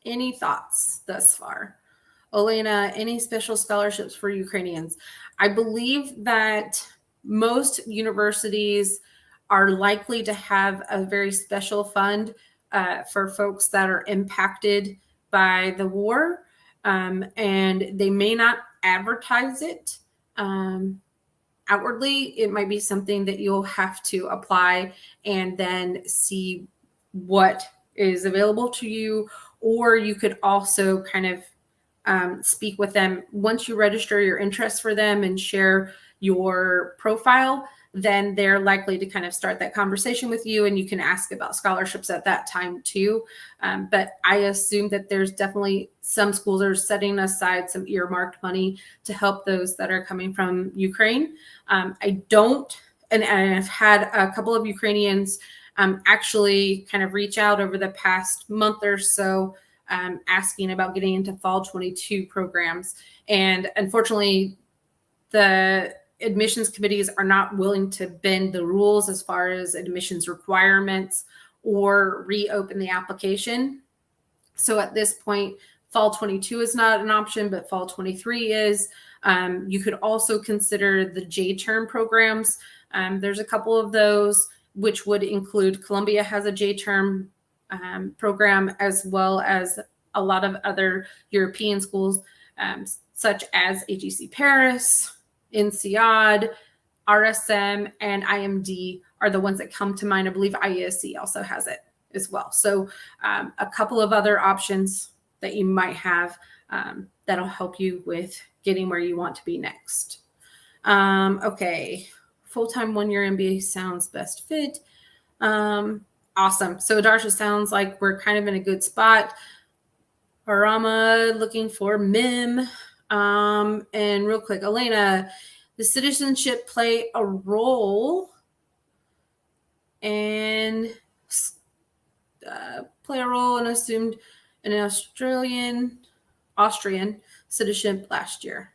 Any thoughts thus far? Elena, any special scholarships for Ukrainians? I believe that most universities are likely to have a very special fund for folks that are impacted by the war, and they may not advertise it outwardly. It might be something that you'll have to apply and then see what is available to you, or you could also kind of speak with them. Once you register your interest for them and share your profile, then they're likely to kind of start that conversation with you, and you can ask about scholarships at that time too. But I assume that there's definitely some schools are setting aside some earmarked money to help those that are coming from Ukraine. And I've had a couple of Ukrainians actually kind of reach out over the past month or so, asking about getting into fall 22 programs. And unfortunately, the admissions committees are not willing to bend the rules as far as admissions requirements or reopen the application. So at this point, fall 22 is not an option, but fall 23 is. You could also consider the J-term programs. There's a couple of those, which would include Columbia has a J-term program, as well as a lot of other European schools, such as HEC Paris, INSEAD, RSM, and IMD are the ones that come to mind. I believe IESC also has it as well. So a couple of other options that you might have that'll help you with getting where you want to be next. Okay, full-time one-year MBA sounds best fit. Awesome. So Darsha, sounds like we're kind of in a good spot. Arama looking for MIM. And real quick, Elena, does citizenship play a role in assumed an Austrian citizenship last year?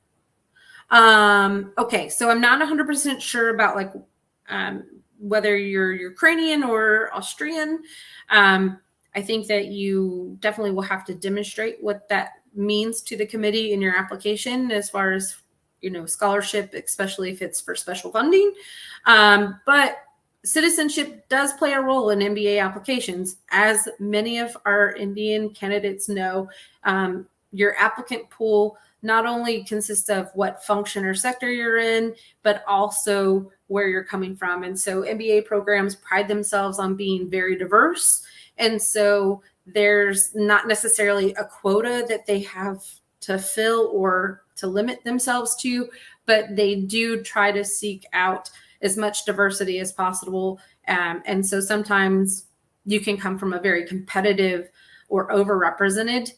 Okay, so I'm not 100% sure about like whether you're Ukrainian or Austrian. I think that you definitely will have to demonstrate what that means to the committee in your application as far as, scholarship, especially if it's for special funding. But citizenship does play a role in MBA applications. As many of our Indian candidates know, your applicant pool not only consists of what function or sector you're in, but also where you're coming from. And so MBA programs pride themselves on being very diverse. And so there's not necessarily a quota that they have to fill or to limit themselves to, but they do try to seek out as much diversity as possible. And so sometimes you can come from a very competitive or overrepresented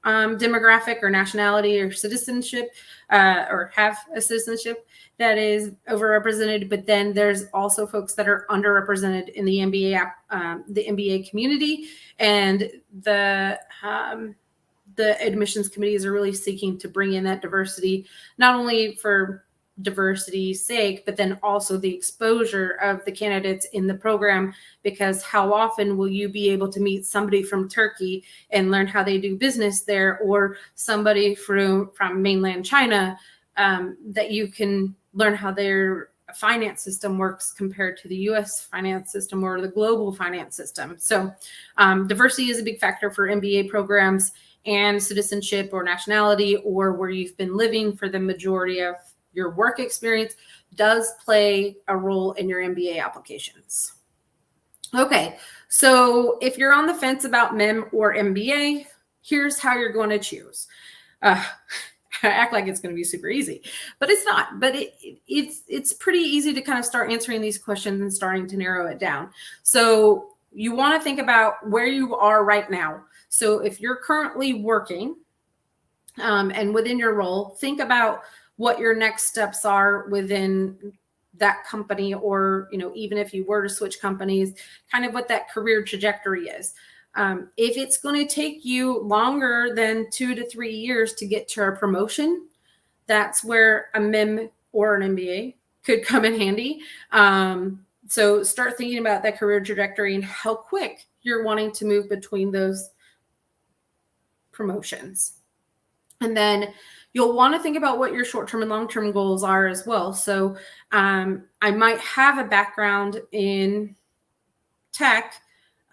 demographic or nationality or citizenship, or have a citizenship that is overrepresented. But then there's also folks that are underrepresented in the MBA community, and the admissions committees are really seeking to bring in that diversity, not only for diversity's sake, but then also the exposure of the candidates in the program, because how often will you be able to meet somebody from Turkey and learn how they do business there, or somebody from mainland China, that you can learn how their finance system works compared to the US finance system or the global finance system. So diversity is a big factor for MBA programs, and citizenship or nationality or where you've been living for the majority of your work experience does play a role in your MBA applications. Okay, so if you're on the fence about MIM or MBA, here's how you're going to choose. I act like it's going to be super easy, but it's not. But it's pretty easy to kind of start answering these questions and starting to narrow it down. So you want to think about where you are right now. So if you're currently working and within your role, think about what your next steps are within that company, or, even if you were to switch companies, kind of what that career trajectory is. If it's going to take you longer than 2 to 3 years to get to a promotion, that's where a MIM or an MBA could come in handy. So start thinking about that career trajectory and how quick you're wanting to move between those promotions. And then you'll want to think about what your short-term and long-term goals are as well. So I might have a background in tech,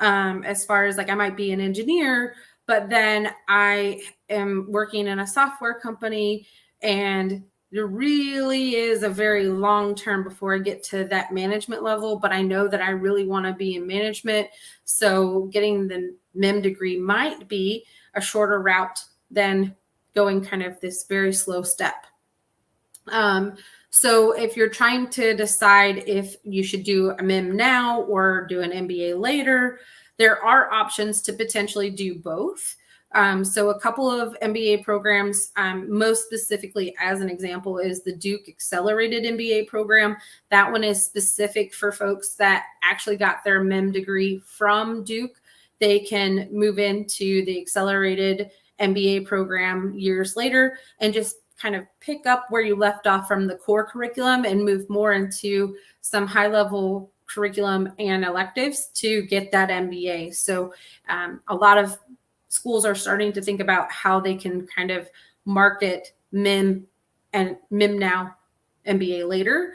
as far as like I might be an engineer, but then I am working in a software company, and there really is a very long term before I get to that management level, but I know that I really want to be in management. So getting the MIM degree might be a shorter route than going kind of this very slow step. So if you're trying to decide if you should do a MIM now or do an MBA later, there are options to potentially do both. So a couple of MBA programs, most specifically as an example, is the Duke Accelerated MBA program. That one is specific for folks that actually got their MIM degree from Duke. They can move into the Accelerated MBA program years later and just kind of pick up where you left off from the core curriculum and move more into some high-level curriculum and electives to get that MBA. So a lot of schools are starting to think about how they can kind of market MIM and MIM now, MBA later.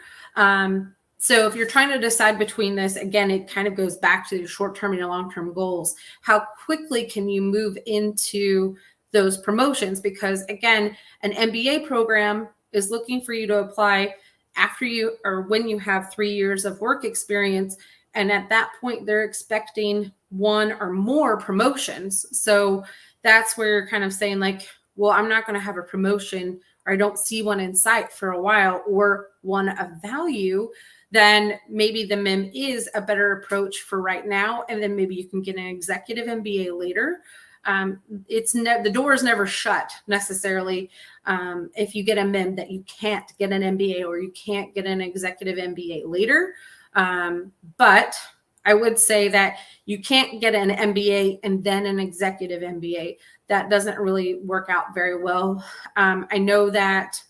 So if you're trying to decide between this, again, it kind of goes back to short-term and long-term goals. How quickly can you move into those promotions? Because again, an MBA program is looking for you to apply after you or when you have 3 years of work experience. And at that point, they're expecting one or more promotions. So that's where you're kind of saying like, well, I'm not going to have a promotion, or I don't see one in sight for a while, or one of value. Then maybe the MIM is a better approach for right now. And then maybe you can get an executive MBA later. The door is never shut necessarily. If you get a MIM that you can't get an MBA or you can't get an executive MBA later. But I would say that you can't get an MBA and then an executive MBA. That doesn't really work out very well. I know that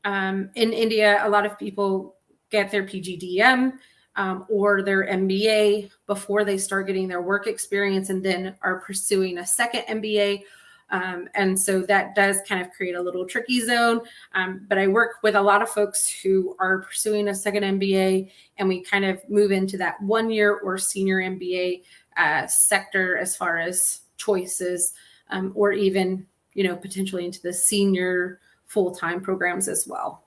in India, a lot of people get their PGDM or their MBA before they start getting their work experience and then are pursuing a second MBA. And so that does kind of create a little tricky zone. But I work with a lot of folks who are pursuing a second MBA, and we kind of move into that 1 year or senior MBA sector as far as choices, or even, potentially into the senior full-time programs as well.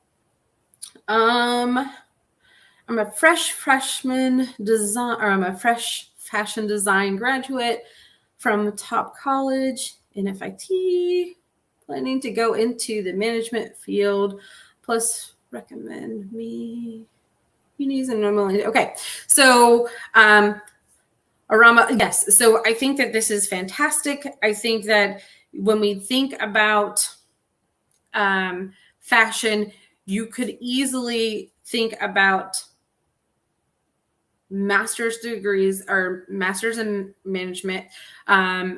I'm a fresh fashion design graduate from top college in FIT, planning to go into the management field, plus recommend me unis and normally. Okay. So, Arama, yes. So I think that this is fantastic. I think that when we think about fashion, you could easily think about master's degrees or master's in management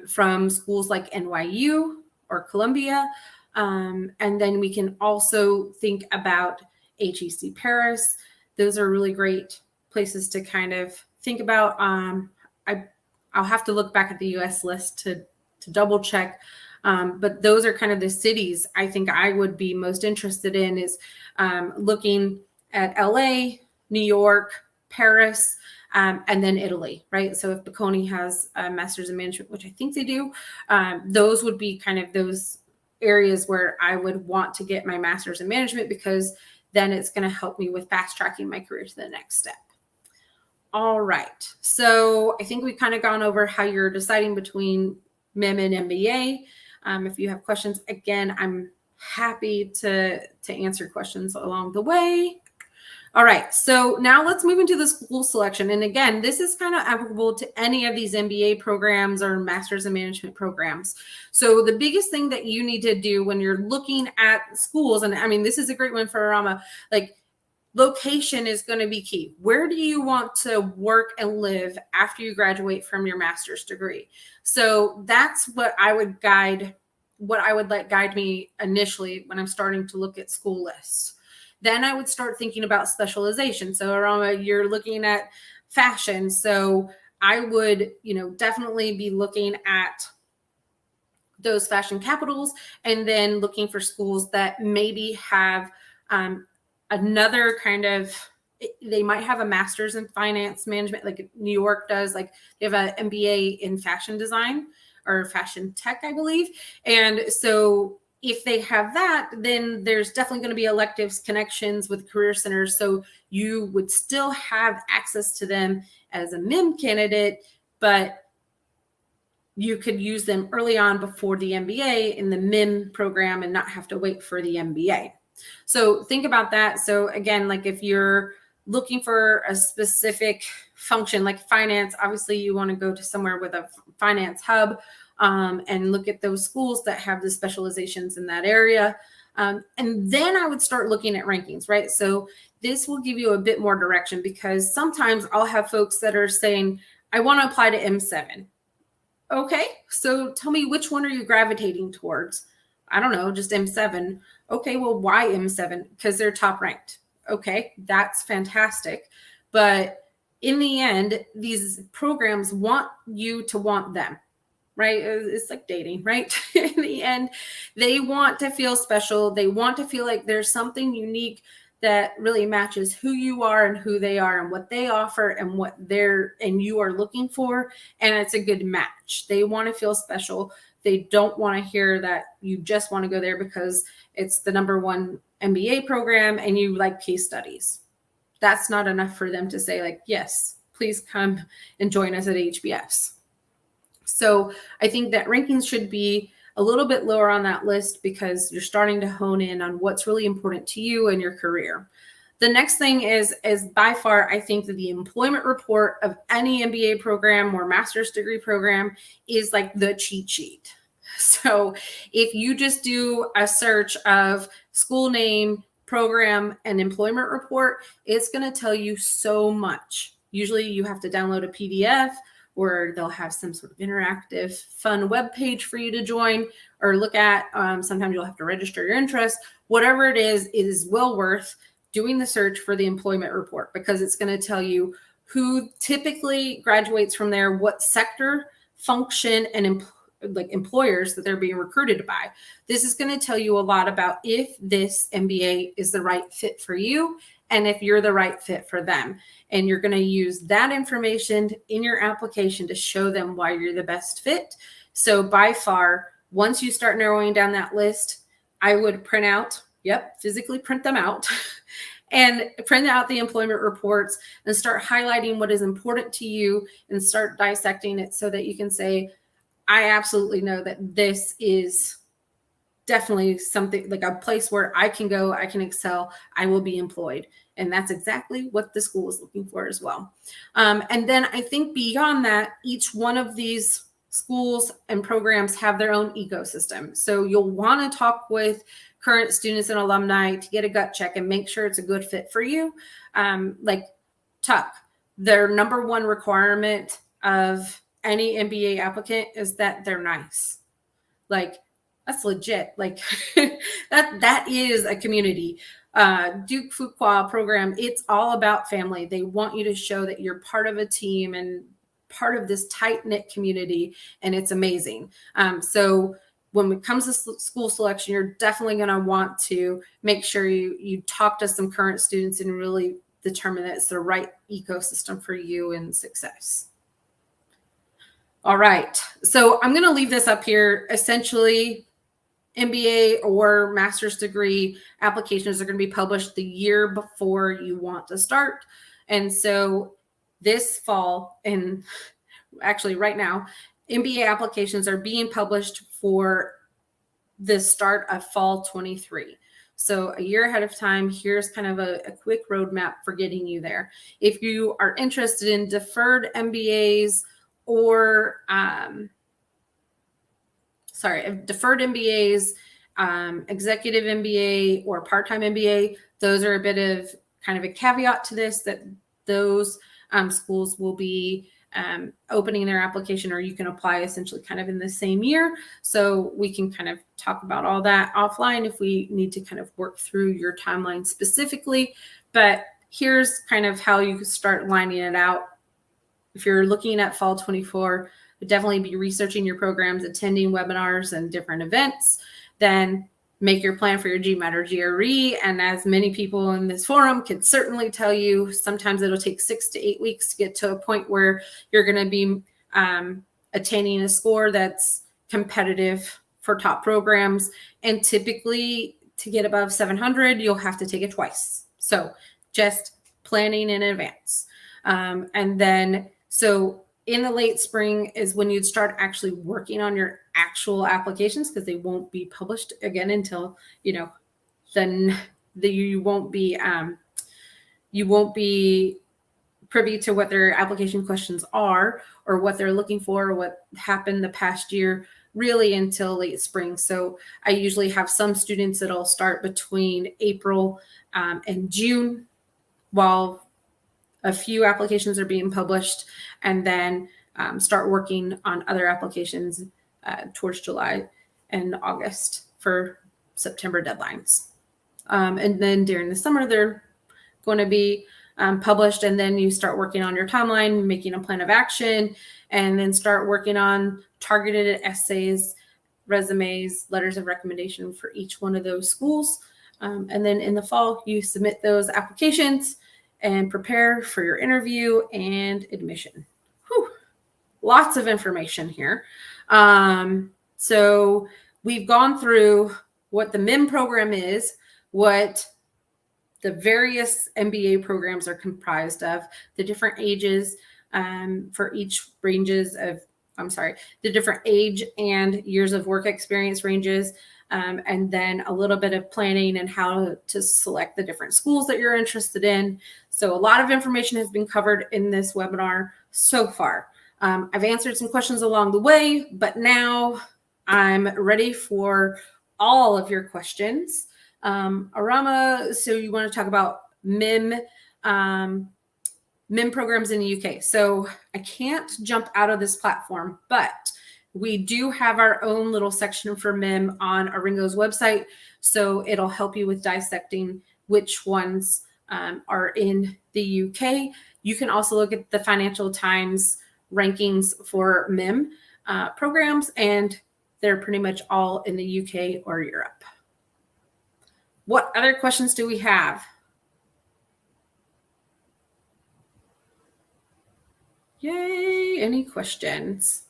from schools like NYU or Columbia. And then we can also think about HEC Paris. Those are really great places to kind of think about. I'll have to look back at the US list to double check. But those are kind of the cities I think I would be most interested in, is looking at LA, New York, Paris, and then Italy, right? So if Bocconi has a master's in management, which I think they do, those would be kind of those areas where I would want to get my master's in management, because then it's going to help me with fast tracking my career to the next step. All right. So I think we've kind of gone over how you're deciding between MIM and MBA. If you have questions, again, I'm happy to answer questions along the way. All right, so now let's move into the school selection. And again, this is kind of applicable to any of these MBA programs or master's in management programs. So the biggest thing that you need to do when you're looking at schools, and I mean, this is a great one for Rama, like location is going to be key. Where do you want to work and live after you graduate from your master's degree? So that's what I would let guide me initially when I'm starting to look at school lists. Then I would start thinking about specialization. So Arama, you're looking at fashion. So I would, definitely be looking at those fashion capitals, and then looking for schools that maybe have another kind of, they might have a master's in finance management, like New York does, like they have an MBA in fashion design or fashion tech, I believe. And so if they have that, then there's definitely going to be electives connections with career centers. So you would still have access to them as a MIM candidate, but you could use them early on before the MBA in the MIM program and not have to wait for the MBA. So think about that. So again, like if you're looking for a specific function like finance, obviously you want to go to somewhere with a finance hub. and look at those schools that have the specializations in that area. And then I would start looking at rankings, right? So this will give you a bit more direction, because sometimes I'll have folks that are saying, I want to apply to M7. Okay, so tell me, which one are you gravitating towards? I don't know, just M7. Okay, well, why M7? Because they're top ranked. Okay, that's fantastic. But in the end, these programs want you to want them, right? It's like dating, right? In the end, they want to feel special. They want to feel like there's something unique that really matches who you are and who they are and what they offer and what you are looking for. And it's a good match. They want to feel special. They don't want to hear that you just want to go there because it's the #1 MBA program and you like case studies. That's not enough for them to say, like, yes, please come and join us at HBS. So I think that rankings should be a little bit lower on that list, because you're starting to hone in on what's really important to you and your career. The next thing is by far, I think that the employment report of any MBA program or master's degree program is like the cheat sheet. So if you just do a search of school name, program, and employment report, it's going to tell you so much. Usually you have to download a PDF, or they'll have some sort of interactive, fun web page for you to join or look at. Sometimes you'll have to register your interest. Whatever it is well worth doing the search for the employment report, because it's going to tell you who typically graduates from there, what sector, function, and employers that they're being recruited by. This is going to tell you a lot about if this MBA is the right fit for you and if you're the right fit for them. And you're going to use that information in your application to show them why you're the best fit. So by far, once you start narrowing down that list, I would physically print them out and print out the employment reports and start highlighting what is important to you and start dissecting it so that you can say, I absolutely know that this is definitely something, like a place where I can go, I can excel, I will be employed. And that's exactly what the school is looking for as well. And then I think beyond that, each one of these schools and programs have their own ecosystem. So you'll want to talk with current students and alumni to get a gut check and make sure it's a good fit for you. Like Tuck, their #1 requirement of any MBA applicant is that they're nice. Like, that's legit. Like that is a community. Duke Fuqua program, it's all about family. They want you to show that you're part of a team and part of this tight-knit community, and it's amazing. So when it comes to school selection, you're definitely going to want to make sure you talk to some current students and really determine that it's the right ecosystem for you and success. All right, so I'm going to leave this up here. Essentially, MBA or master's degree applications are going to be published the year before you want to start. And so this fall, and actually right now, MBA applications are being published for the start of fall 23. So a year ahead of time, here's kind of a quick roadmap for getting you there. If you are interested in deferred MBAs or deferred MBAs, executive MBA, or part-time MBA, those are a bit of kind of a caveat to this, that those schools will be opening their application, or you can apply essentially kind of in the same year. So we can kind of talk about all that offline if we need to kind of work through your timeline specifically. But here's kind of how you can start lining it out. If you're looking at fall 24, definitely be researching your programs, attending webinars and different events. Then make your plan for your GMAT or GRE. And as many people in this forum can certainly tell you, sometimes it'll take 6 to 8 weeks to get to a point where you're going to be attaining a score that's competitive for top programs. And typically to get above 700, you'll have to take it twice. So just planning in advance. And then, so in the late spring is when you'd start actually working on your actual applications, because they won't be published again until, then you won't be privy to what their application questions are or what they're looking for or what happened the past year really until late spring. So I usually have some students that'll start between April and June while a few applications are being published, and then start working on other applications towards July and August for September deadlines. And then during the summer, they're going to be published, and then you start working on your timeline, making a plan of action, and then start working on targeted essays, resumes, letters of recommendation for each one of those schools. And then in the fall, you submit those applications and prepare for your interview and admission. Whew. Lots of information here. So we've gone through what the MIM program is, what the various MBA programs are comprised of, the different ages for each ranges of, the different age and years of work experience ranges, and then a little bit of planning and how to select the different schools that you're interested in. So a lot of information has been covered in this webinar so far. I've answered some questions along the way, but now I'm ready for all of your questions. Arama, so you want to talk about MIM programs in the UK. So I can't jump out of this platform, but we do have our own little section for MIM on ARINGO's website. So it'll help you with dissecting which ones are in the UK. You can also look at the Financial Times rankings for MIM programs, and they're pretty much all in the UK or Europe. What other questions do we have? Yay, any questions?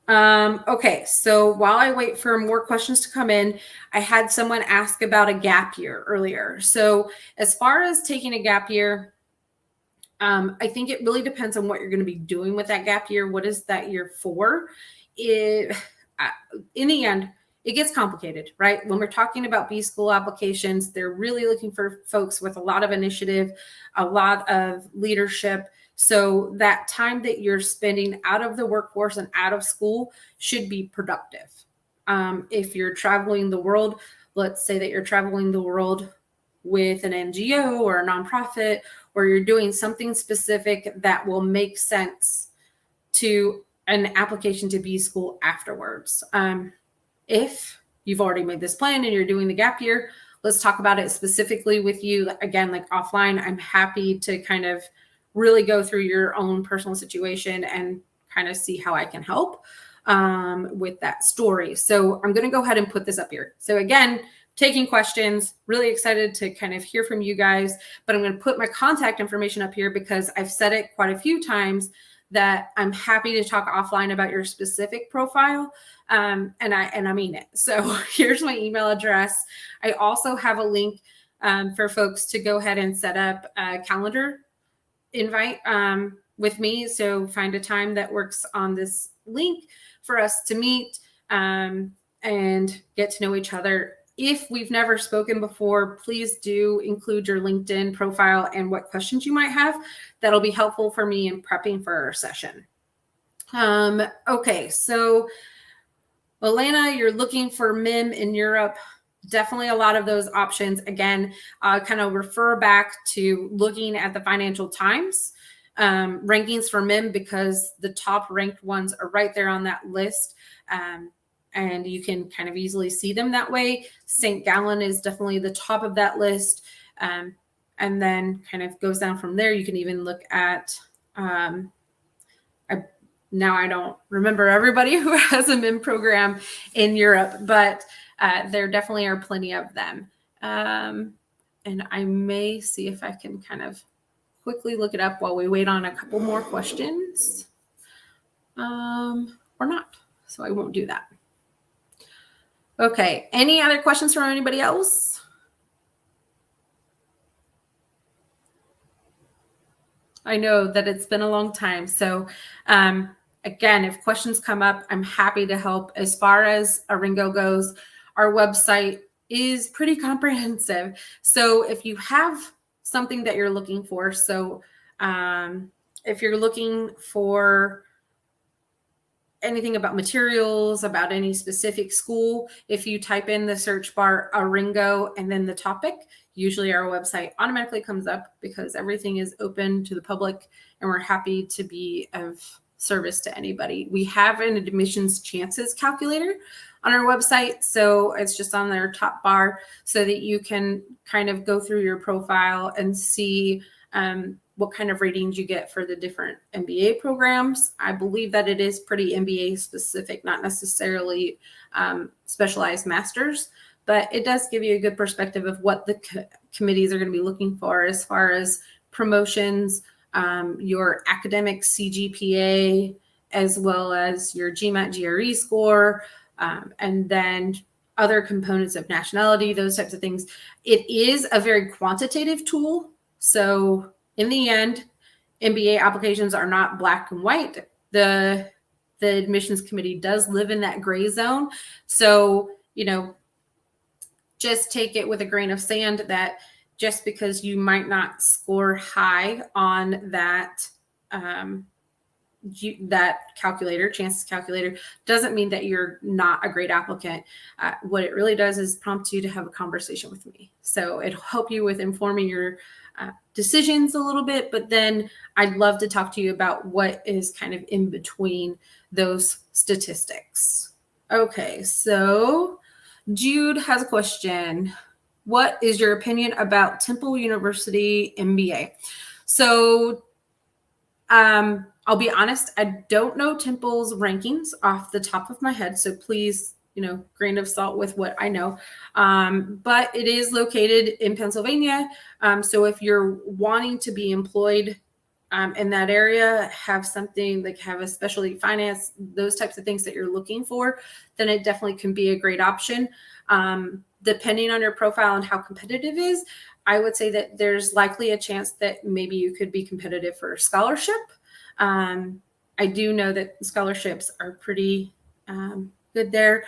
Okay, so while I wait for more questions to come in, I had someone ask about a gap year earlier. So as far as taking a gap year, I think it really depends on what you're going to be doing with that gap year. What is that year for? In the end, it gets complicated, right? When we're talking about B school applications, they're really looking for folks with a lot of initiative, a lot of leadership. So that time that you're spending out of the workforce and out of school should be productive. If you're traveling the world, let's say that you're traveling the world with an NGO or a nonprofit, or you're doing something specific that will make sense to an application to B school afterwards. If you've already made this plan and you're doing the gap year, let's talk about it specifically with you. Again, like offline, I'm happy to kind of really go through your own personal situation and kind of see how I can help with that story. So I'm going to go ahead and put this up here. So again, taking questions, really excited to kind of hear from you guys, but I'm going to put my contact information up here because I've said it quite a few times that I'm happy to talk offline about your specific profile. And I mean it. So here's my email address. I also have a link for folks to go ahead and set up a calendar invite with me. So find a time that works on this link for us to meet and get to know each other. If we've never spoken before, please do include your LinkedIn profile and what questions you might have. That'll be helpful for me in prepping for our session. Okay, so Elena, you're looking for MIM in Europe. Definitely a lot of those options. Again, kind of refer back to looking at the Financial Times rankings for MIM because the top ranked ones are right there on that list. And you can kind of easily see them that way. St. Gallen is definitely the top of that list. And then kind of goes down from there. You can even look at, now I don't remember everybody who has a MIM program in Europe, but there definitely are plenty of them. And I may see if I can kind of quickly look it up while we wait on a couple more questions or not. So I won't do that. Okay, any other questions from anybody else? I know that it's been a long time. So again, if questions come up, I'm happy to help. As far as ARINGO goes, our website is pretty comprehensive. So if you have something that you're looking for. So if you're looking for anything about materials, about any specific school, if you type in the search bar ARINGO and then the topic, usually our website automatically comes up because everything is open to the public and we're happy to be of service to anybody. We have an admissions chances calculator on our website. So it's just on their top bar so that you can kind of go through your profile and see what kind of ratings you get for the different MBA programs. I believe that it is pretty MBA specific, not necessarily specialized masters, but it does give you a good perspective of what the committees are going to be looking for as far as promotions, your academic CGPA, as well as your GMAT GRE score, and then other components of nationality, those types of things. It is a very quantitative tool. So in the end, MBA applications are not black and white. The admissions committee does live in that gray zone. So, just take it with a grain of sand that just because you might not score high on that that calculator, chances calculator, doesn't mean that you're not a great applicant. What it really does is prompt you to have a conversation with me. So it'll help you with informing your decisions a little bit, but then I'd love to talk to you about what is kind of in between those statistics. Okay, so Jude has a question. What is your opinion about Temple University MBA? So I'll be honest, I don't know Temple's rankings off the top of my head. So please, grain of salt with what I know. But it is located in Pennsylvania. So if you're wanting to be employed in that area, have something like have a specialty finance, those types of things that you're looking for, then it definitely can be a great option. Depending on your profile and how competitive it is, I would say that there's likely a chance that maybe you could be competitive for a scholarship. I do know that scholarships are pretty good there.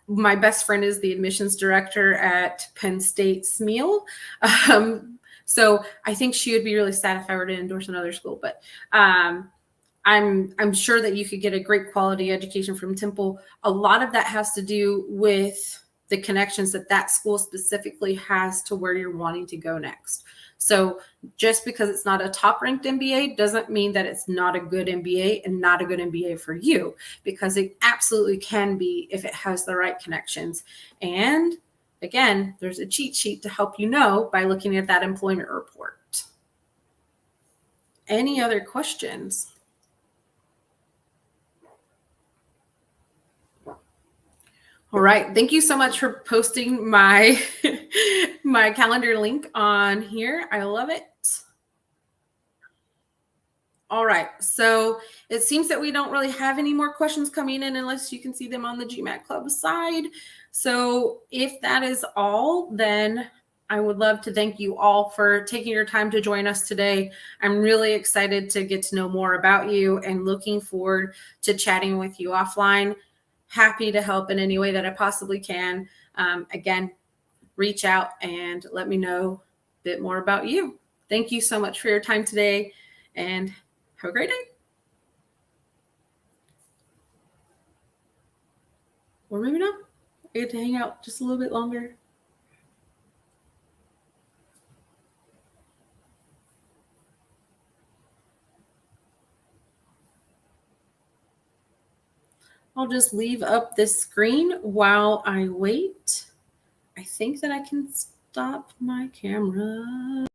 My best friend is the admissions director at Penn State SMEAL. So I think she would be really sad if I were to endorse another school, but I'm sure that you could get a great quality education from Temple. A lot of that has to do with the connections that school specifically has to where you're wanting to go next. So just because it's not a top ranked MBA doesn't mean that it's not a good MBA and not a good MBA for you, because it absolutely can be if it has the right connections. And again, there's a cheat sheet to help you know by looking at that employment report. Any other questions? All right. Thank you so much for posting my my calendar link on here. I love it. All right. So it seems that we don't really have any more questions coming in unless you can see them on the GMAT Club side. So if that is all, then I would love to thank you all for taking your time to join us today. I'm really excited to get to know more about you and looking forward to chatting with you offline. Happy to help in any way that I possibly can. Again, reach out and let me know a bit more about you. Thank you so much for your time today, and have a great day. Or maybe not. I get to hang out just a little bit longer. I'll just leave up this screen while I wait. I think that I can stop my camera.